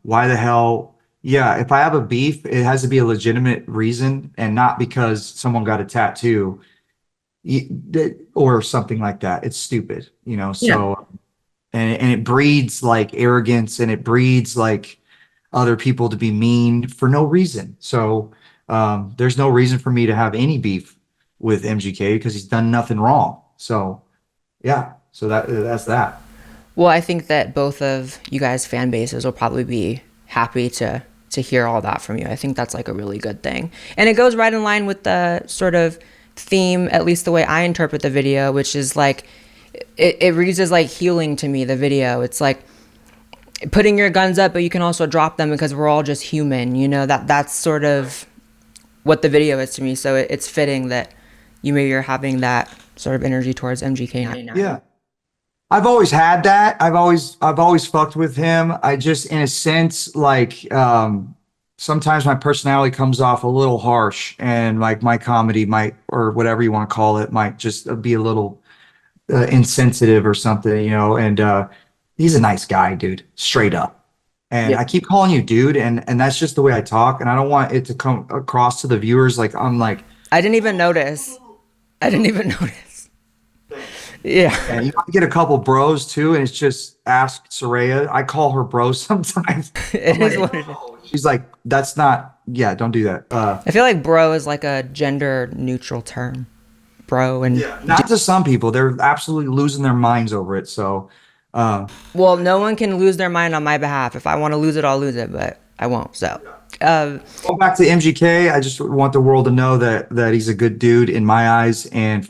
Speaker 1: why the hell? Yeah, if I have a beef, it has to be a legitimate reason and not because someone got a tattoo or something like that. It's stupid, so and it breeds like arrogance, and it breeds like other people to be mean for no reason. So there's no reason for me to have any beef with MGK because he's done nothing wrong. So yeah, so that's that.
Speaker 2: Well, I think that both of you guys' fan bases will probably be happy to hear all that from you. I think that's like a really good thing, and it goes right in line with the sort of theme, at least the way I interpret the video, which is like it reads as like healing to me. The video, it's like putting your guns up, but you can also drop them because we're all just human. That's sort of what the video is to me. So it's fitting that you're having that sort of energy towards MGK.
Speaker 1: Yeah, I've always had that. I've always fucked with him. I just, in a sense, like sometimes my personality comes off a little harsh, and like my comedy might, or whatever you want to call it, might just be a little insensitive or something, and he's a nice guy, dude, straight up. And I keep calling you dude, and that's just the way I talk, and I don't want it to come across to the viewers like I'm like,
Speaker 2: I didn't even notice. Yeah.
Speaker 1: And you get a couple bros too, and it's just ask Soraya. I call her bro sometimes.
Speaker 2: It is what it is.
Speaker 1: She's like, that's not, yeah, don't do that.
Speaker 2: I feel like bro is like a gender neutral term. Bro and
Speaker 1: not to some people. They're absolutely losing their minds over it. So
Speaker 2: well, no one can lose their mind on my behalf. If I want to lose it, I'll lose it, but I won't. So
Speaker 1: go back to MGK. I just want the world to know that he's a good dude in my eyes, and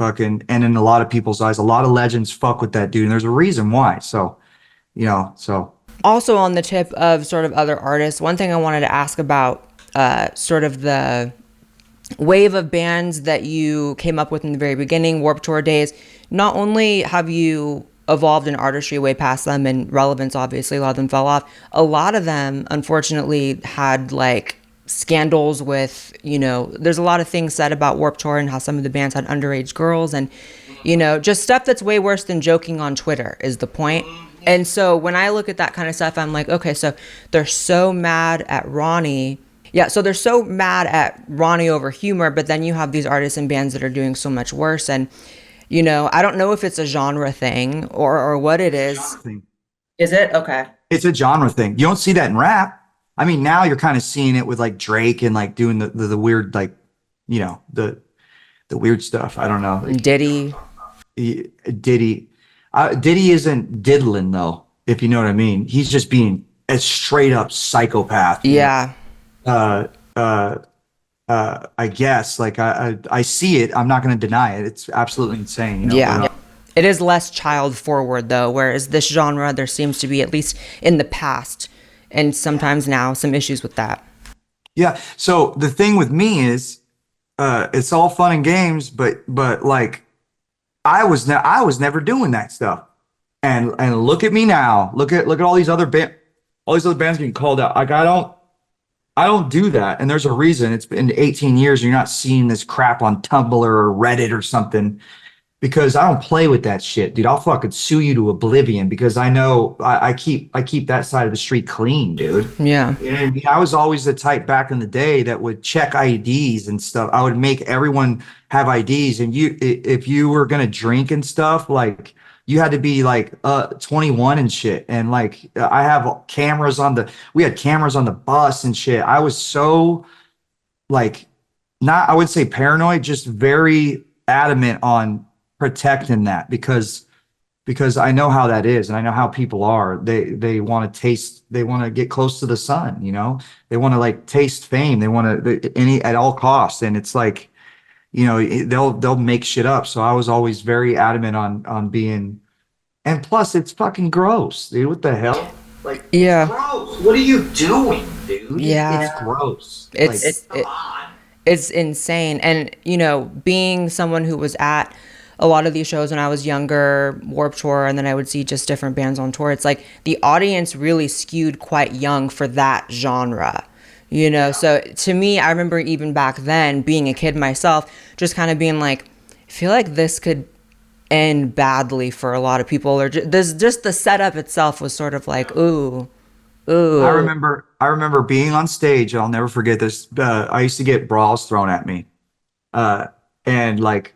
Speaker 1: in a lot of people's eyes. A lot of legends fuck with that dude, and there's a reason why. So so
Speaker 2: also on the tip of sort of other artists, one thing I wanted to ask about sort of the wave of bands that you came up with in the very beginning, Warped Tour days, not only have you evolved in artistry way past them and relevance, obviously, a lot of them fell off. A lot of them, unfortunately, had like scandals with, there's a lot of things said about Warped Tour and how some of the bands had underage girls and, just stuff that's way worse than joking on Twitter is the point. And so when I look at that kind of stuff, I'm like, okay, so they're so mad at Ronnie. Yeah, so they're so mad at Ronnie over humor, but then you have these artists and bands that are doing so much worse. And, I don't know if it's a genre thing or what it is. Is it? Okay.
Speaker 1: It's a genre thing. You don't see that in rap. I mean, now you're kind of seeing it with like Drake and like doing the weird, like, the weird stuff. I don't know.
Speaker 2: Diddy.
Speaker 1: Diddy isn't diddling though, if you know what I mean. He's just being a straight up psychopath.
Speaker 2: Yeah.
Speaker 1: I guess like I see it. I'm not going to deny it. It's absolutely insane.
Speaker 2: Yeah. It is less child forward though, whereas this genre, there seems to be, at least in the past and sometimes now, some issues with that.
Speaker 1: Yeah. So the thing with me is, it's all fun and games, but like I was never doing that stuff. And look at me now. Look at all these other bands getting called out. Like I don't do that. And there's a reason. It's been 18 years. You're not seeing this crap on Tumblr or Reddit or something, because I don't play with that shit, dude. I'll fucking sue you to oblivion because I know I keep that side of the street clean, dude.
Speaker 2: Yeah.
Speaker 1: And I was always the type back in the day that would check IDs and stuff. I would make everyone have IDs, and if you were gonna drink and stuff, like you had to be like 21 and shit. And like we had cameras on the bus and shit. I was so like, not, I would say paranoid, just very adamant on protecting that because I know how that is, and I know how people are. They want to get close to the sun, they want to like taste fame. They want to at all costs. And it's like, they'll make shit up. So I was always very adamant on being, and plus it's fucking gross, dude. What the hell? Like,
Speaker 2: yeah,
Speaker 1: it's gross. What are you doing, dude?
Speaker 2: Yeah,
Speaker 1: it's gross.
Speaker 2: It's insane. And being someone who was at a lot of these shows when I was younger, Warped Tour, and then I would see just different bands on tour, it's like the audience really skewed quite young for that genre. So to me, I remember even back then being a kid myself, just kind of being like, I feel like this could end badly for a lot of people, or just the setup itself was sort of like, ooh.
Speaker 1: I remember being on stage. I'll never forget this. I used to get bras thrown at me, and like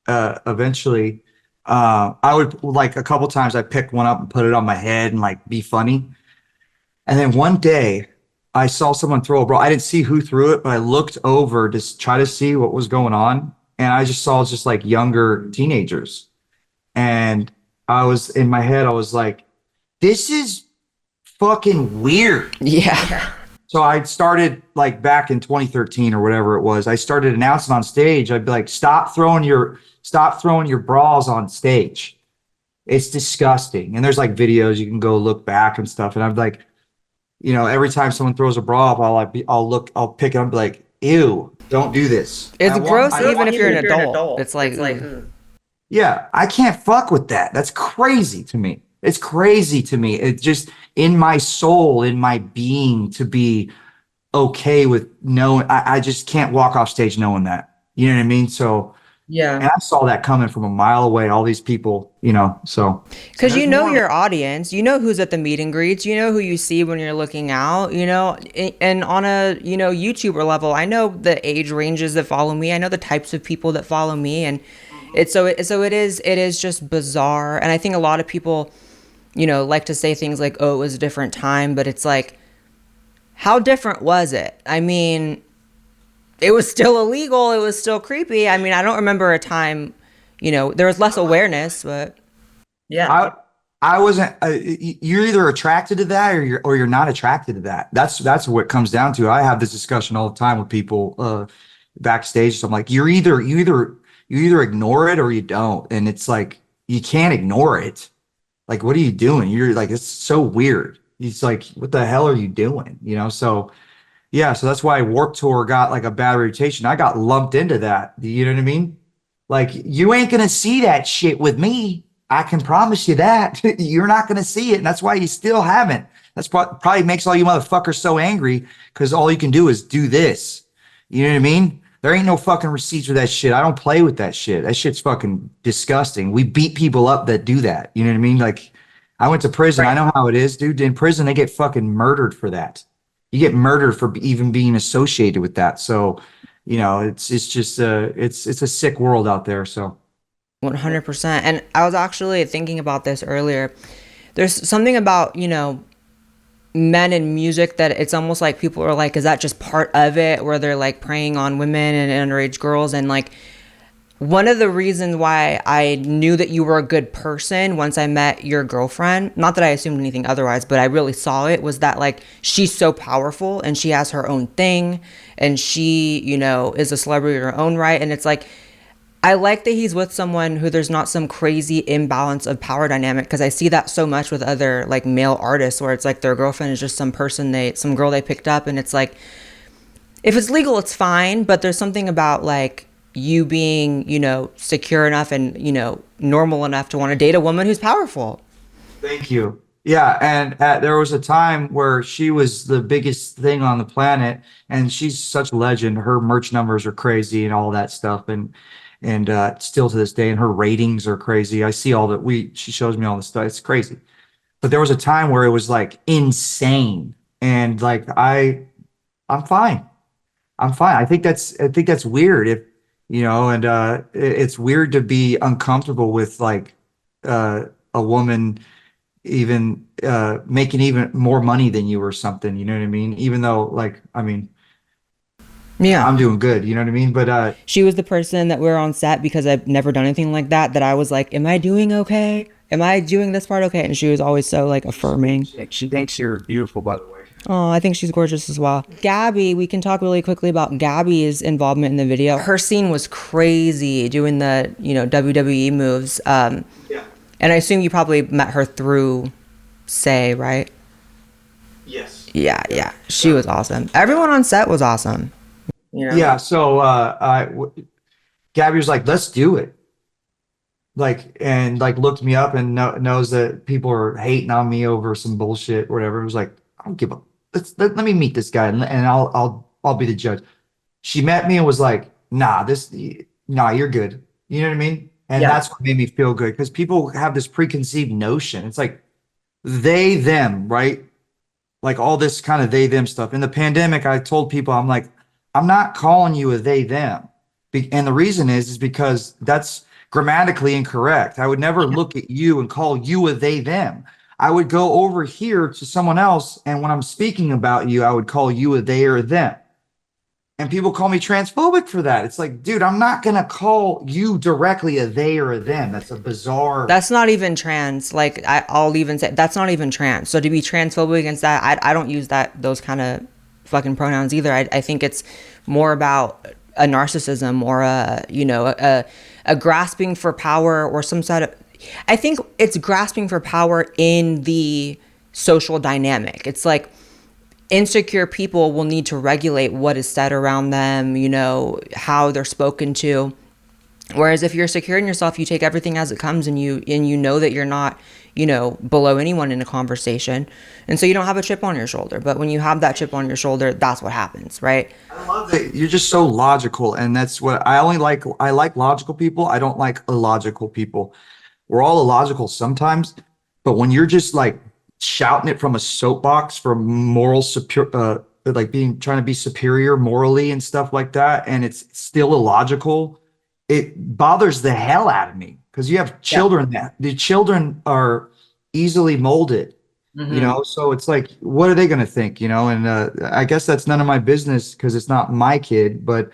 Speaker 1: eventually, I would, like, a couple times I picked one up and put it on my head and like be funny, and then one day I saw someone throw a bra. I didn't see who threw it, but I looked over to try to see what was going on, and I just saw just like younger teenagers. And I was, in my head, I was like, this is fucking weird.
Speaker 2: Yeah.
Speaker 1: So I started, like, back in 2013 or whatever it was, I started announcing on stage. I'd be like, stop throwing your bras on stage. It's disgusting. And there's like videos you can go look back and stuff. And I'm like, every time someone throws a bra up, I'll pick it up and be like, ew, don't do this.
Speaker 2: It's gross even if you're an adult. It's like
Speaker 1: yeah, I can't fuck with that. That's crazy to me. It's crazy to me. It's just in my soul, in my being, to be okay with knowing. I just can't walk off stage knowing that. You know what I mean? So
Speaker 2: yeah.
Speaker 1: And I saw that coming from a mile away. All these people, so.
Speaker 2: Because your audience, who's at the meet and greets, who you see when you're looking out, and on a, YouTuber level, I know the age ranges that follow me. I know the types of people that follow me, and it is just bizarre. And I think a lot of people, like to say things like, oh, it was a different time, but it's like, how different was it? I mean, it was still illegal. It was still creepy. I mean, I don't remember a time, there was less awareness, but yeah.
Speaker 1: I wasn't, you're either attracted to that or you're not attracted to that. That's what it comes down to. I have this discussion all the time with people, backstage. So I'm like, you either ignore it or you don't. And it's like, you can't ignore it. Like, what are you doing? You're like, it's so weird. It's like, what the hell are you doing? So Yeah, so that's why Warped Tour got like a bad reputation. I got lumped into that. You know what I mean? Like, you ain't gonna see that shit with me. I can promise you that. You're not gonna see it, and that's why you still haven't. That's probably makes all you motherfuckers so angry because all you can do is do this. You know what I mean? There ain't no fucking receipts with that shit. I don't play with that shit. That shit's fucking disgusting. We beat people up that do that. You know what I mean? Like, I went to prison. I know how it is, dude. In prison, they get fucking murdered for that. You get murdered for even being associated with that. So, it's just it's a sick world out there. So
Speaker 2: 100%. And I was actually thinking about this earlier. There's something about, men in music that it's almost like people are like, is that just part of it, where they're like preying on women and underage girls? And like, one of the reasons why I knew that you were a good person once I met your girlfriend, not that I assumed anything otherwise, but I really saw it, was that like, she's so powerful and she has her own thing, and she, is a celebrity in her own right. And it's like, I like that he's with someone who there's not some crazy imbalance of power dynamic, because I see that so much with other like male artists where it's like their girlfriend is just some girl they picked up, and it's like, if it's legal, it's fine, but there's something about like you being, secure enough and, normal enough to want to date a woman who's powerful.
Speaker 1: thank you. Yeah, and there was a time where she was the biggest thing on the planet, and she's such a legend. Her merch numbers are crazy and all that stuff, and still to this day, and her ratings are crazy. I see all that she shows me all this stuff. It's crazy. But there was a time where it was like insane, and like I'm fine. I'm fine. I think that's weird if and it's weird to be uncomfortable with like a woman even making even more money than you or something, you know what I mean? Even though like, I mean,
Speaker 2: Yeah.
Speaker 1: I'm doing good, you know what I mean? But
Speaker 2: She was the person that we were on set, because I've never done anything like that, that I was like, am I doing okay? Am I doing this part okay? And she was always so like affirming.
Speaker 5: She thinks you're beautiful, by the way.
Speaker 2: Oh, I think she's gorgeous as well. Gabby, we can talk really quickly about Gabby's involvement in the video. Her scene was crazy, doing the, WWE moves. And I assume you probably met her through Say, right?
Speaker 1: yes.
Speaker 2: Yeah. She was awesome. Everyone on set was awesome.
Speaker 1: Yeah, so Gabby was like, let's do it. Like, and like looked me up and knows that people are hating on me over some bullshit, whatever. It was like, I don't give a, let me meet this guy, and I'll be the judge. She met me and was like, nah, you're good. You know what I mean? And that's what made me feel good, because people have this preconceived notion. It's like they, them, right? Like all this kind of they, them stuff. In the pandemic, I told people, I'm like, I'm not calling you a they, them. And the reason is because that's grammatically incorrect. I would never look at you and call you a they, them. I would go over here to someone else, and when I'm speaking about you, I would call you a they or a them. And people call me transphobic for that. It's like, dude, I'm not going to call you directly a they or a them. That's a bizarre.
Speaker 2: That's not even trans. Like, I'll even say that's not even trans. So to be transphobic against that, I don't use those kind of fucking pronouns either. I think it's more about a narcissism, or a grasping for power, or some sort of, I think it's grasping for power in the social dynamic. It's like insecure people will need to regulate what is said around them, how they're spoken to. Whereas if you're secure in yourself, you take everything as it comes, and you know that you're not, below anyone in a conversation. And so you don't have a chip on your shoulder. But when you have that chip on your shoulder, that's what happens, right?
Speaker 1: I love that you're just so logical, and that's what I only like. I like logical people. I don't like illogical people. We're all illogical sometimes, but when you're just like shouting it from a soapbox for moral like trying to be superior morally and stuff like that, and it's still illogical, it bothers the hell out of me, because you have children that the children are easily molded, so it's like, what are they going to think, and I guess that's none of my business, because it's not my kid, but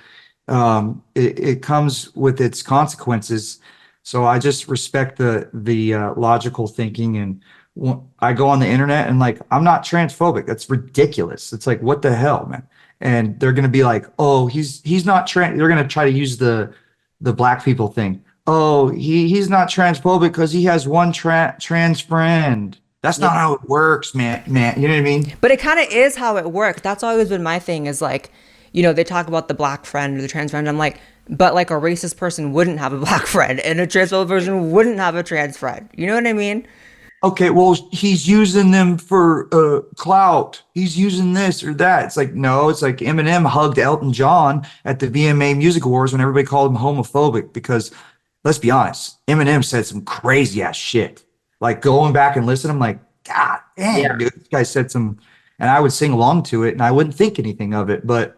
Speaker 1: it comes with its consequences. So I just respect the logical thinking, and I go on the internet and like, I'm not transphobic. That's ridiculous. It's like, what the hell, man? And they're going to be like, oh, he's not trans. They're going to try to use the black people thing. Oh, he's not transphobic because he has one trans friend. That's not how it works, man. Man, you know what I mean?
Speaker 2: But it kind of is how it works. That's always been my thing is like, they talk about the black friend or the trans friend. I'm like, but like a racist person wouldn't have a black friend and a transphobic person wouldn't have a trans friend. You know what I mean?
Speaker 1: Okay, well, he's using them for clout. He's using this or that. It's like, no, it's like Eminem hugged Elton John at the VMA Music Awards when everybody called him homophobic because, let's be honest, Eminem said some crazy ass shit. Like going back and listening, I'm like, God damn, dude, this guy said some, and I would sing along to it and I wouldn't think anything of it. But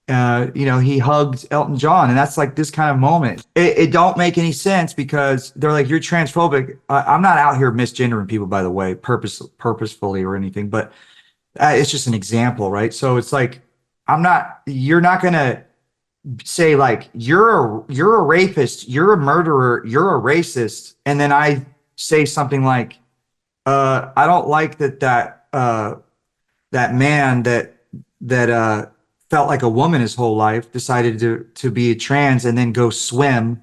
Speaker 1: he hugged Elton John, and that's like this kind of moment. It don't make any sense because they're like, you're transphobic. I'm not out here misgendering people, by the way, purposefully or anything, but it's just an example, right? So it's like, you're not gonna say like, you're a rapist, you're a murderer, you're a racist, and then I say something like, I don't like that man that felt like a woman his whole life, decided to be a trans and then go swim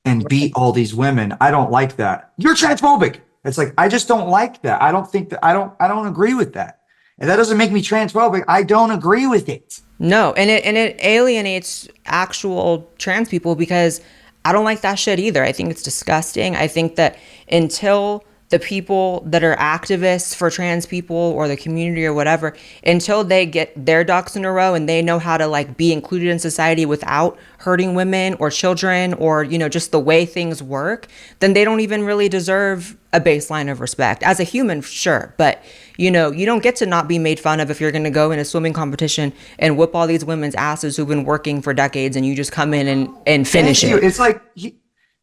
Speaker 1: and beat all these women. I don't like that. You're transphobic. It's like, I just don't like that. I don't think that I don't agree with that. And that doesn't make me transphobic. I don't agree with it.
Speaker 2: No, and it alienates actual trans people because I don't like that shit either. I think it's disgusting. I think that until the people that are activists for trans people or the community or whatever, until they get their ducks in a row and they know how to like be included in society without hurting women or children or, just the way things work, then they don't even really deserve a baseline of respect. As a human, sure. But, you don't get to not be made fun of if you're going to go in a swimming competition and whip all these women's asses who've been working for decades and you just come in and finish it.
Speaker 1: It's like,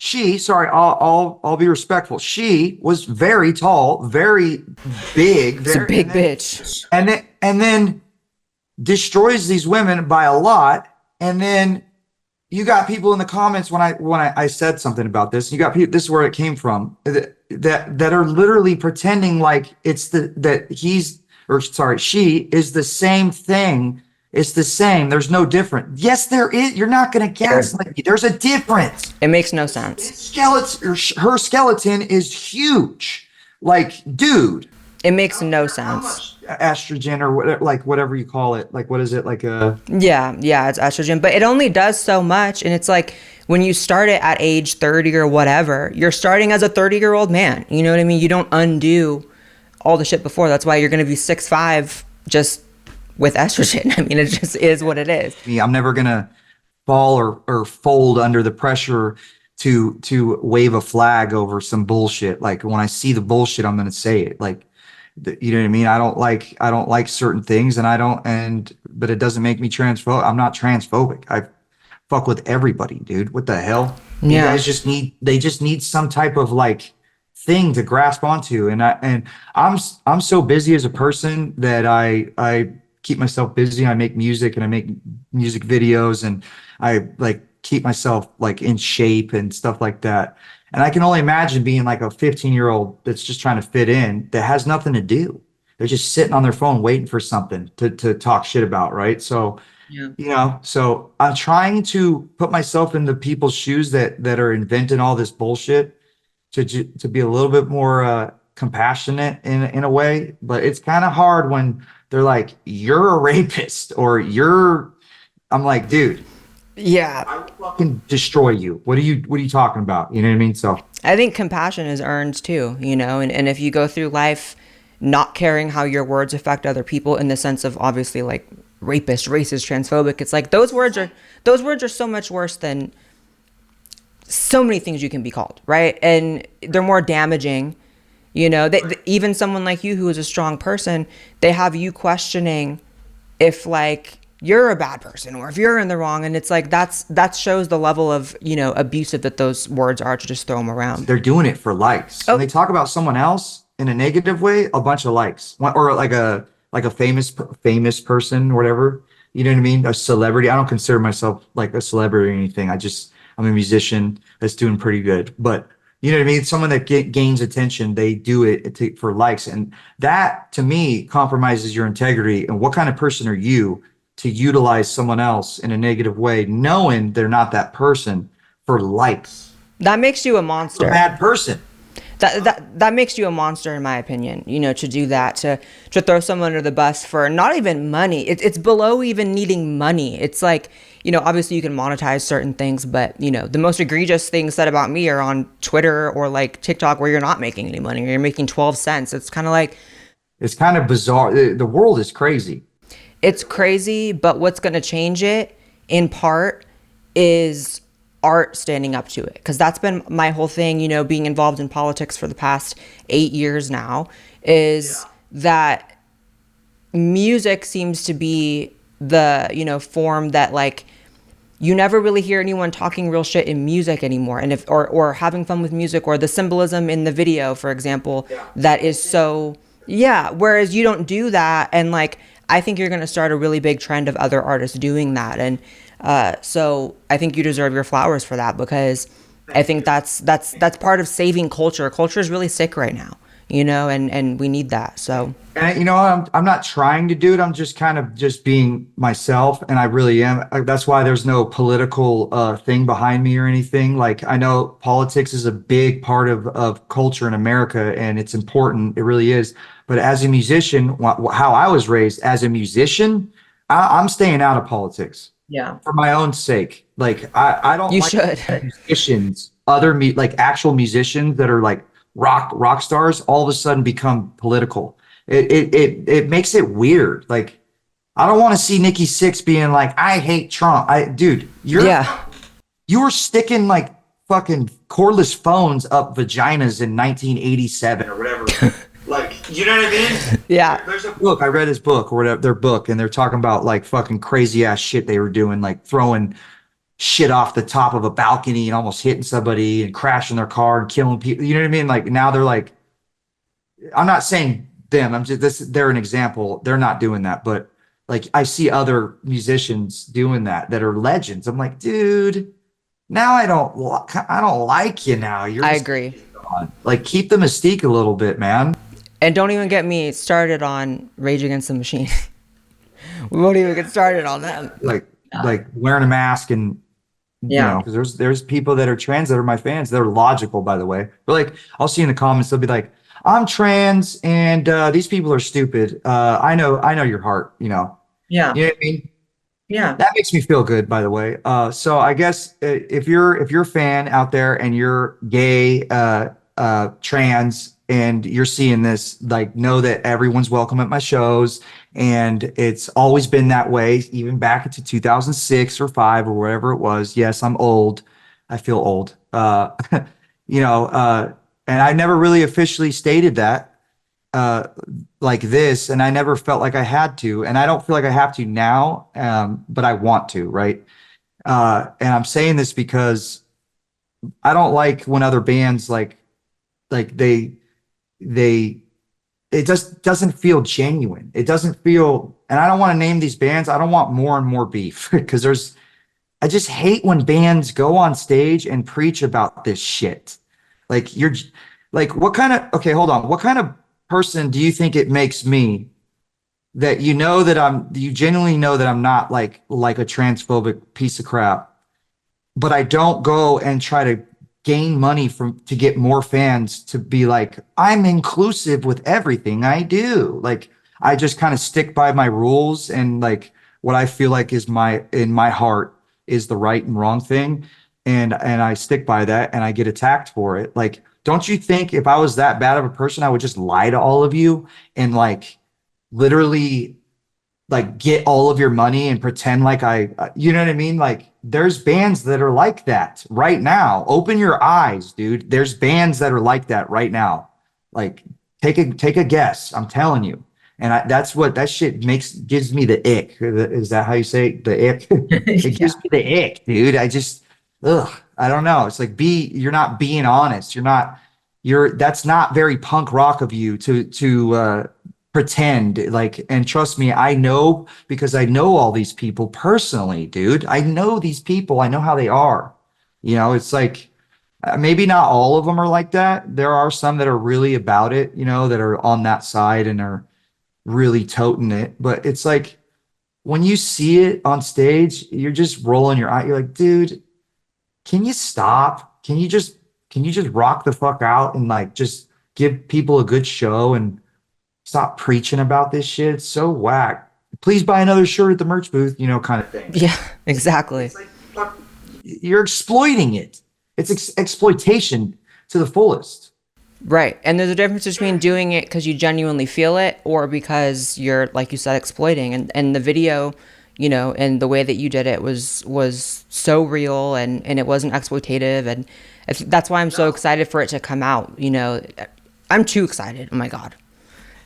Speaker 1: sorry, I'll be respectful. She was very tall, very big,
Speaker 2: It's a big bitch.
Speaker 1: and then destroys these women by a lot. And then you got people in the comments when I said something about this. You got people. This is where it came from. That are literally pretending like she is the same thing. It's the same. There's no difference. Yes, there is. You're not going to gaslight me. There's a difference.
Speaker 2: It makes no sense.
Speaker 1: Her skeleton is huge. Like, dude.
Speaker 2: It makes no sense.
Speaker 1: Estrogen or whatever you call it. Like, what is it? Like a...
Speaker 2: Yeah, it's estrogen. But it only does so much. And it's like when you start it at age 30 or whatever, you're starting as a 30-year-old man. You know what I mean? You don't undo all the shit before. That's why you're going to be 6'5", just with estrogen. I mean, it just is what it is.
Speaker 1: I'm never gonna fall or fold under the pressure to wave a flag over some bullshit. Like when I see the bullshit, I'm gonna say it. Like, you know what I mean? I don't like certain things, but it doesn't make me transphobic. I'm not transphobic. I fuck with everybody, dude. What the hell?
Speaker 2: Yeah.
Speaker 1: You guys just need some type of like thing to grasp onto. And I'm so busy as a person that I keep myself busy. I make music and I make music videos and I like keep myself like in shape and stuff like that. And I can only imagine being like a 15-year-old that's just trying to fit in, that has nothing to do. They're just sitting on their phone waiting for something to talk shit about, right? So, so I'm trying to put myself in the people's shoes that are inventing all this bullshit to be a little bit more compassionate in a way. But it's kind of hard when they're like, you're a rapist or I'm like, dude,
Speaker 2: yeah,
Speaker 1: I will fucking destroy you. What are you talking about? You know what I mean? So
Speaker 2: I think compassion is earned too, and if you go through life not caring how your words affect other people in the sense of obviously like rapist, racist, transphobic, it's like those words are so much worse than so many things you can be called, right? And they're more damaging. Even someone like you who is a strong person, they have you questioning if like you're a bad person or if you're in the wrong. And it's like, that shows the level of, abusive that those words are to just throw them around.
Speaker 1: They're doing it for likes. When they talk about someone else in a negative way, a bunch of likes, or like a famous person or whatever, you know what I mean? A celebrity. I don't consider myself like a celebrity or anything. I'm a musician that's doing pretty good, but you know what I mean? Someone that gains attention, they do it for likes. And that, to me, compromises your integrity. And what kind of person are you to utilize someone else in a negative way, knowing they're not that person for likes?
Speaker 2: That makes you a monster.
Speaker 1: A bad person.
Speaker 2: That makes you a monster in my opinion, you know, to do that, to throw someone under the bus for not even money. It's below even needing money. It's like, you know, obviously you can monetize certain things, but you know, the most egregious things said about me are on Twitter or like TikTok where you're not making any money or you're making 12 cents. It's kind of like,
Speaker 1: It's kind of bizarre. The world is crazy.
Speaker 2: it's crazy, but what's going to change it in part is art standing up to it. Because that's been my whole thing, you know, being involved in politics for the past 8 years now, is that music seems to be the, you know, form that like you never really hear anyone talking real shit in music anymore. And if, or having fun with music, or the symbolism in the video, for example, that is so, yeah. Whereas you don't do that. And like, I think you're going to start a really big trend of other artists doing that. And so I think you deserve your flowers for that, because I think that's part of saving culture. Culture is really sick right now, you know, and we need that. So,
Speaker 1: And you know, I'm not trying to do it. I'm just kind of just being myself, and I really am. That's why there's no political thing behind me or anything. Like, I know politics is a big part of culture in America, and it's important. It really is. But as a musician, how I was raised as a musician, I'm staying out of politics.
Speaker 2: yeah,
Speaker 1: For my own sake. Like, I don't
Speaker 2: you
Speaker 1: like
Speaker 2: should.
Speaker 1: musicians, like actual musicians that are like rock stars, all of a sudden become political. It makes it weird. Like, I don't want to see Nikki Sixx being like, I hate Trump. Dude,
Speaker 2: Yeah.
Speaker 1: you were sticking like fucking cordless phones up vaginas in 1987 or whatever. Like, you know what I mean?
Speaker 2: Yeah.
Speaker 1: There's a book. I read his book or whatever, their book, and they're talking about like fucking crazy ass shit they were doing, like throwing shit off the top of a balcony and almost hitting somebody and crashing their car and killing people. You know what I mean? Like, now they're like, I'm not saying them. I'm just they're an example. They're not doing that, but like I see other musicians doing that are legends. I'm like, dude, now I don't like you now. You're
Speaker 2: I
Speaker 1: just
Speaker 2: agree.
Speaker 1: gone. Like, keep the mystique a little bit, man.
Speaker 2: And don't even get me started on Rage Against the Machine. We won't even get started on them.
Speaker 1: Like wearing a mask and you
Speaker 2: Yeah.
Speaker 1: know, because there's people that are trans that are my fans. They're logical, by the way. But like, I'll see in the comments, they'll be like, I'm trans and these people are stupid. I know your heart, you know.
Speaker 2: Yeah.
Speaker 1: You know what I mean?
Speaker 2: Yeah.
Speaker 1: That makes me feel good, by the way. So I guess if you're a fan out there and you're gay, trans, and you're seeing this, like, know that everyone's welcome at my shows, and it's always been that way, even back into 2006 or 5 or whatever it was. Yes, I'm old. I feel old. You know, and I never really officially stated that like this, and I never felt like I had to, and I don't feel like I have to now, but I want to, right? And I'm saying this because I don't like when other bands like they it just doesn't feel genuine. It doesn't feel, and I don't want to name these bands. I don't want more and more beef because I just hate when bands go on stage and preach about this shit. Like, you're like, okay, hold on. What kind of person do you think it makes me that you genuinely know that I'm not like a transphobic piece of crap, but I don't go and try to gain money to get more fans to be like, I'm inclusive with everything I do. Like, I just kind of stick by my rules and like what I feel like is in my heart is the right and wrong thing. And I stick by that and I get attacked for it. Like, don't you think if I was that bad of a person, I would just lie to all of you and like literally like get all of your money and pretend like you know what I mean? Like, there's bands that are like that right now. Open your eyes, dude. There's bands that are like that right now. Like, take a guess. I'm telling you. And that's what that shit gives me the ick. Is that how you say it? The ick? It gives me the ick, dude. I don't know. It's like, you're not being honest. That's not very punk rock of you to pretend like, and trust me, I know, because I know all these people personally, dude. I know these people. I know how they are. You know, it's like, maybe not all of them are like that. There are some that are really about it, you know, that are on that side and are really toting it. But it's like, when you see it on stage, you're just rolling your eye. You're like, dude, can you stop? Can can you just rock the fuck out and like just give people a good show and stop preaching about this shit? It's so whack. Please buy another shirt at the merch booth, you know, kind of thing.
Speaker 2: Yeah, exactly.
Speaker 1: It's like, fuck, you're exploiting it. It's exploitation to the fullest.
Speaker 2: Right. And there's a difference between doing it because you genuinely feel it or because you're, like you said, exploiting. And the video, you know, and the way that you did it was so real and it wasn't exploitative. And that's why I'm so excited for it to come out. You know, I'm too excited. Oh my God.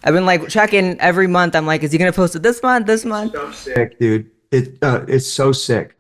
Speaker 2: I've been like checking every month. I'm like, is he going to post it this month?
Speaker 1: So sick, dude. It's so sick.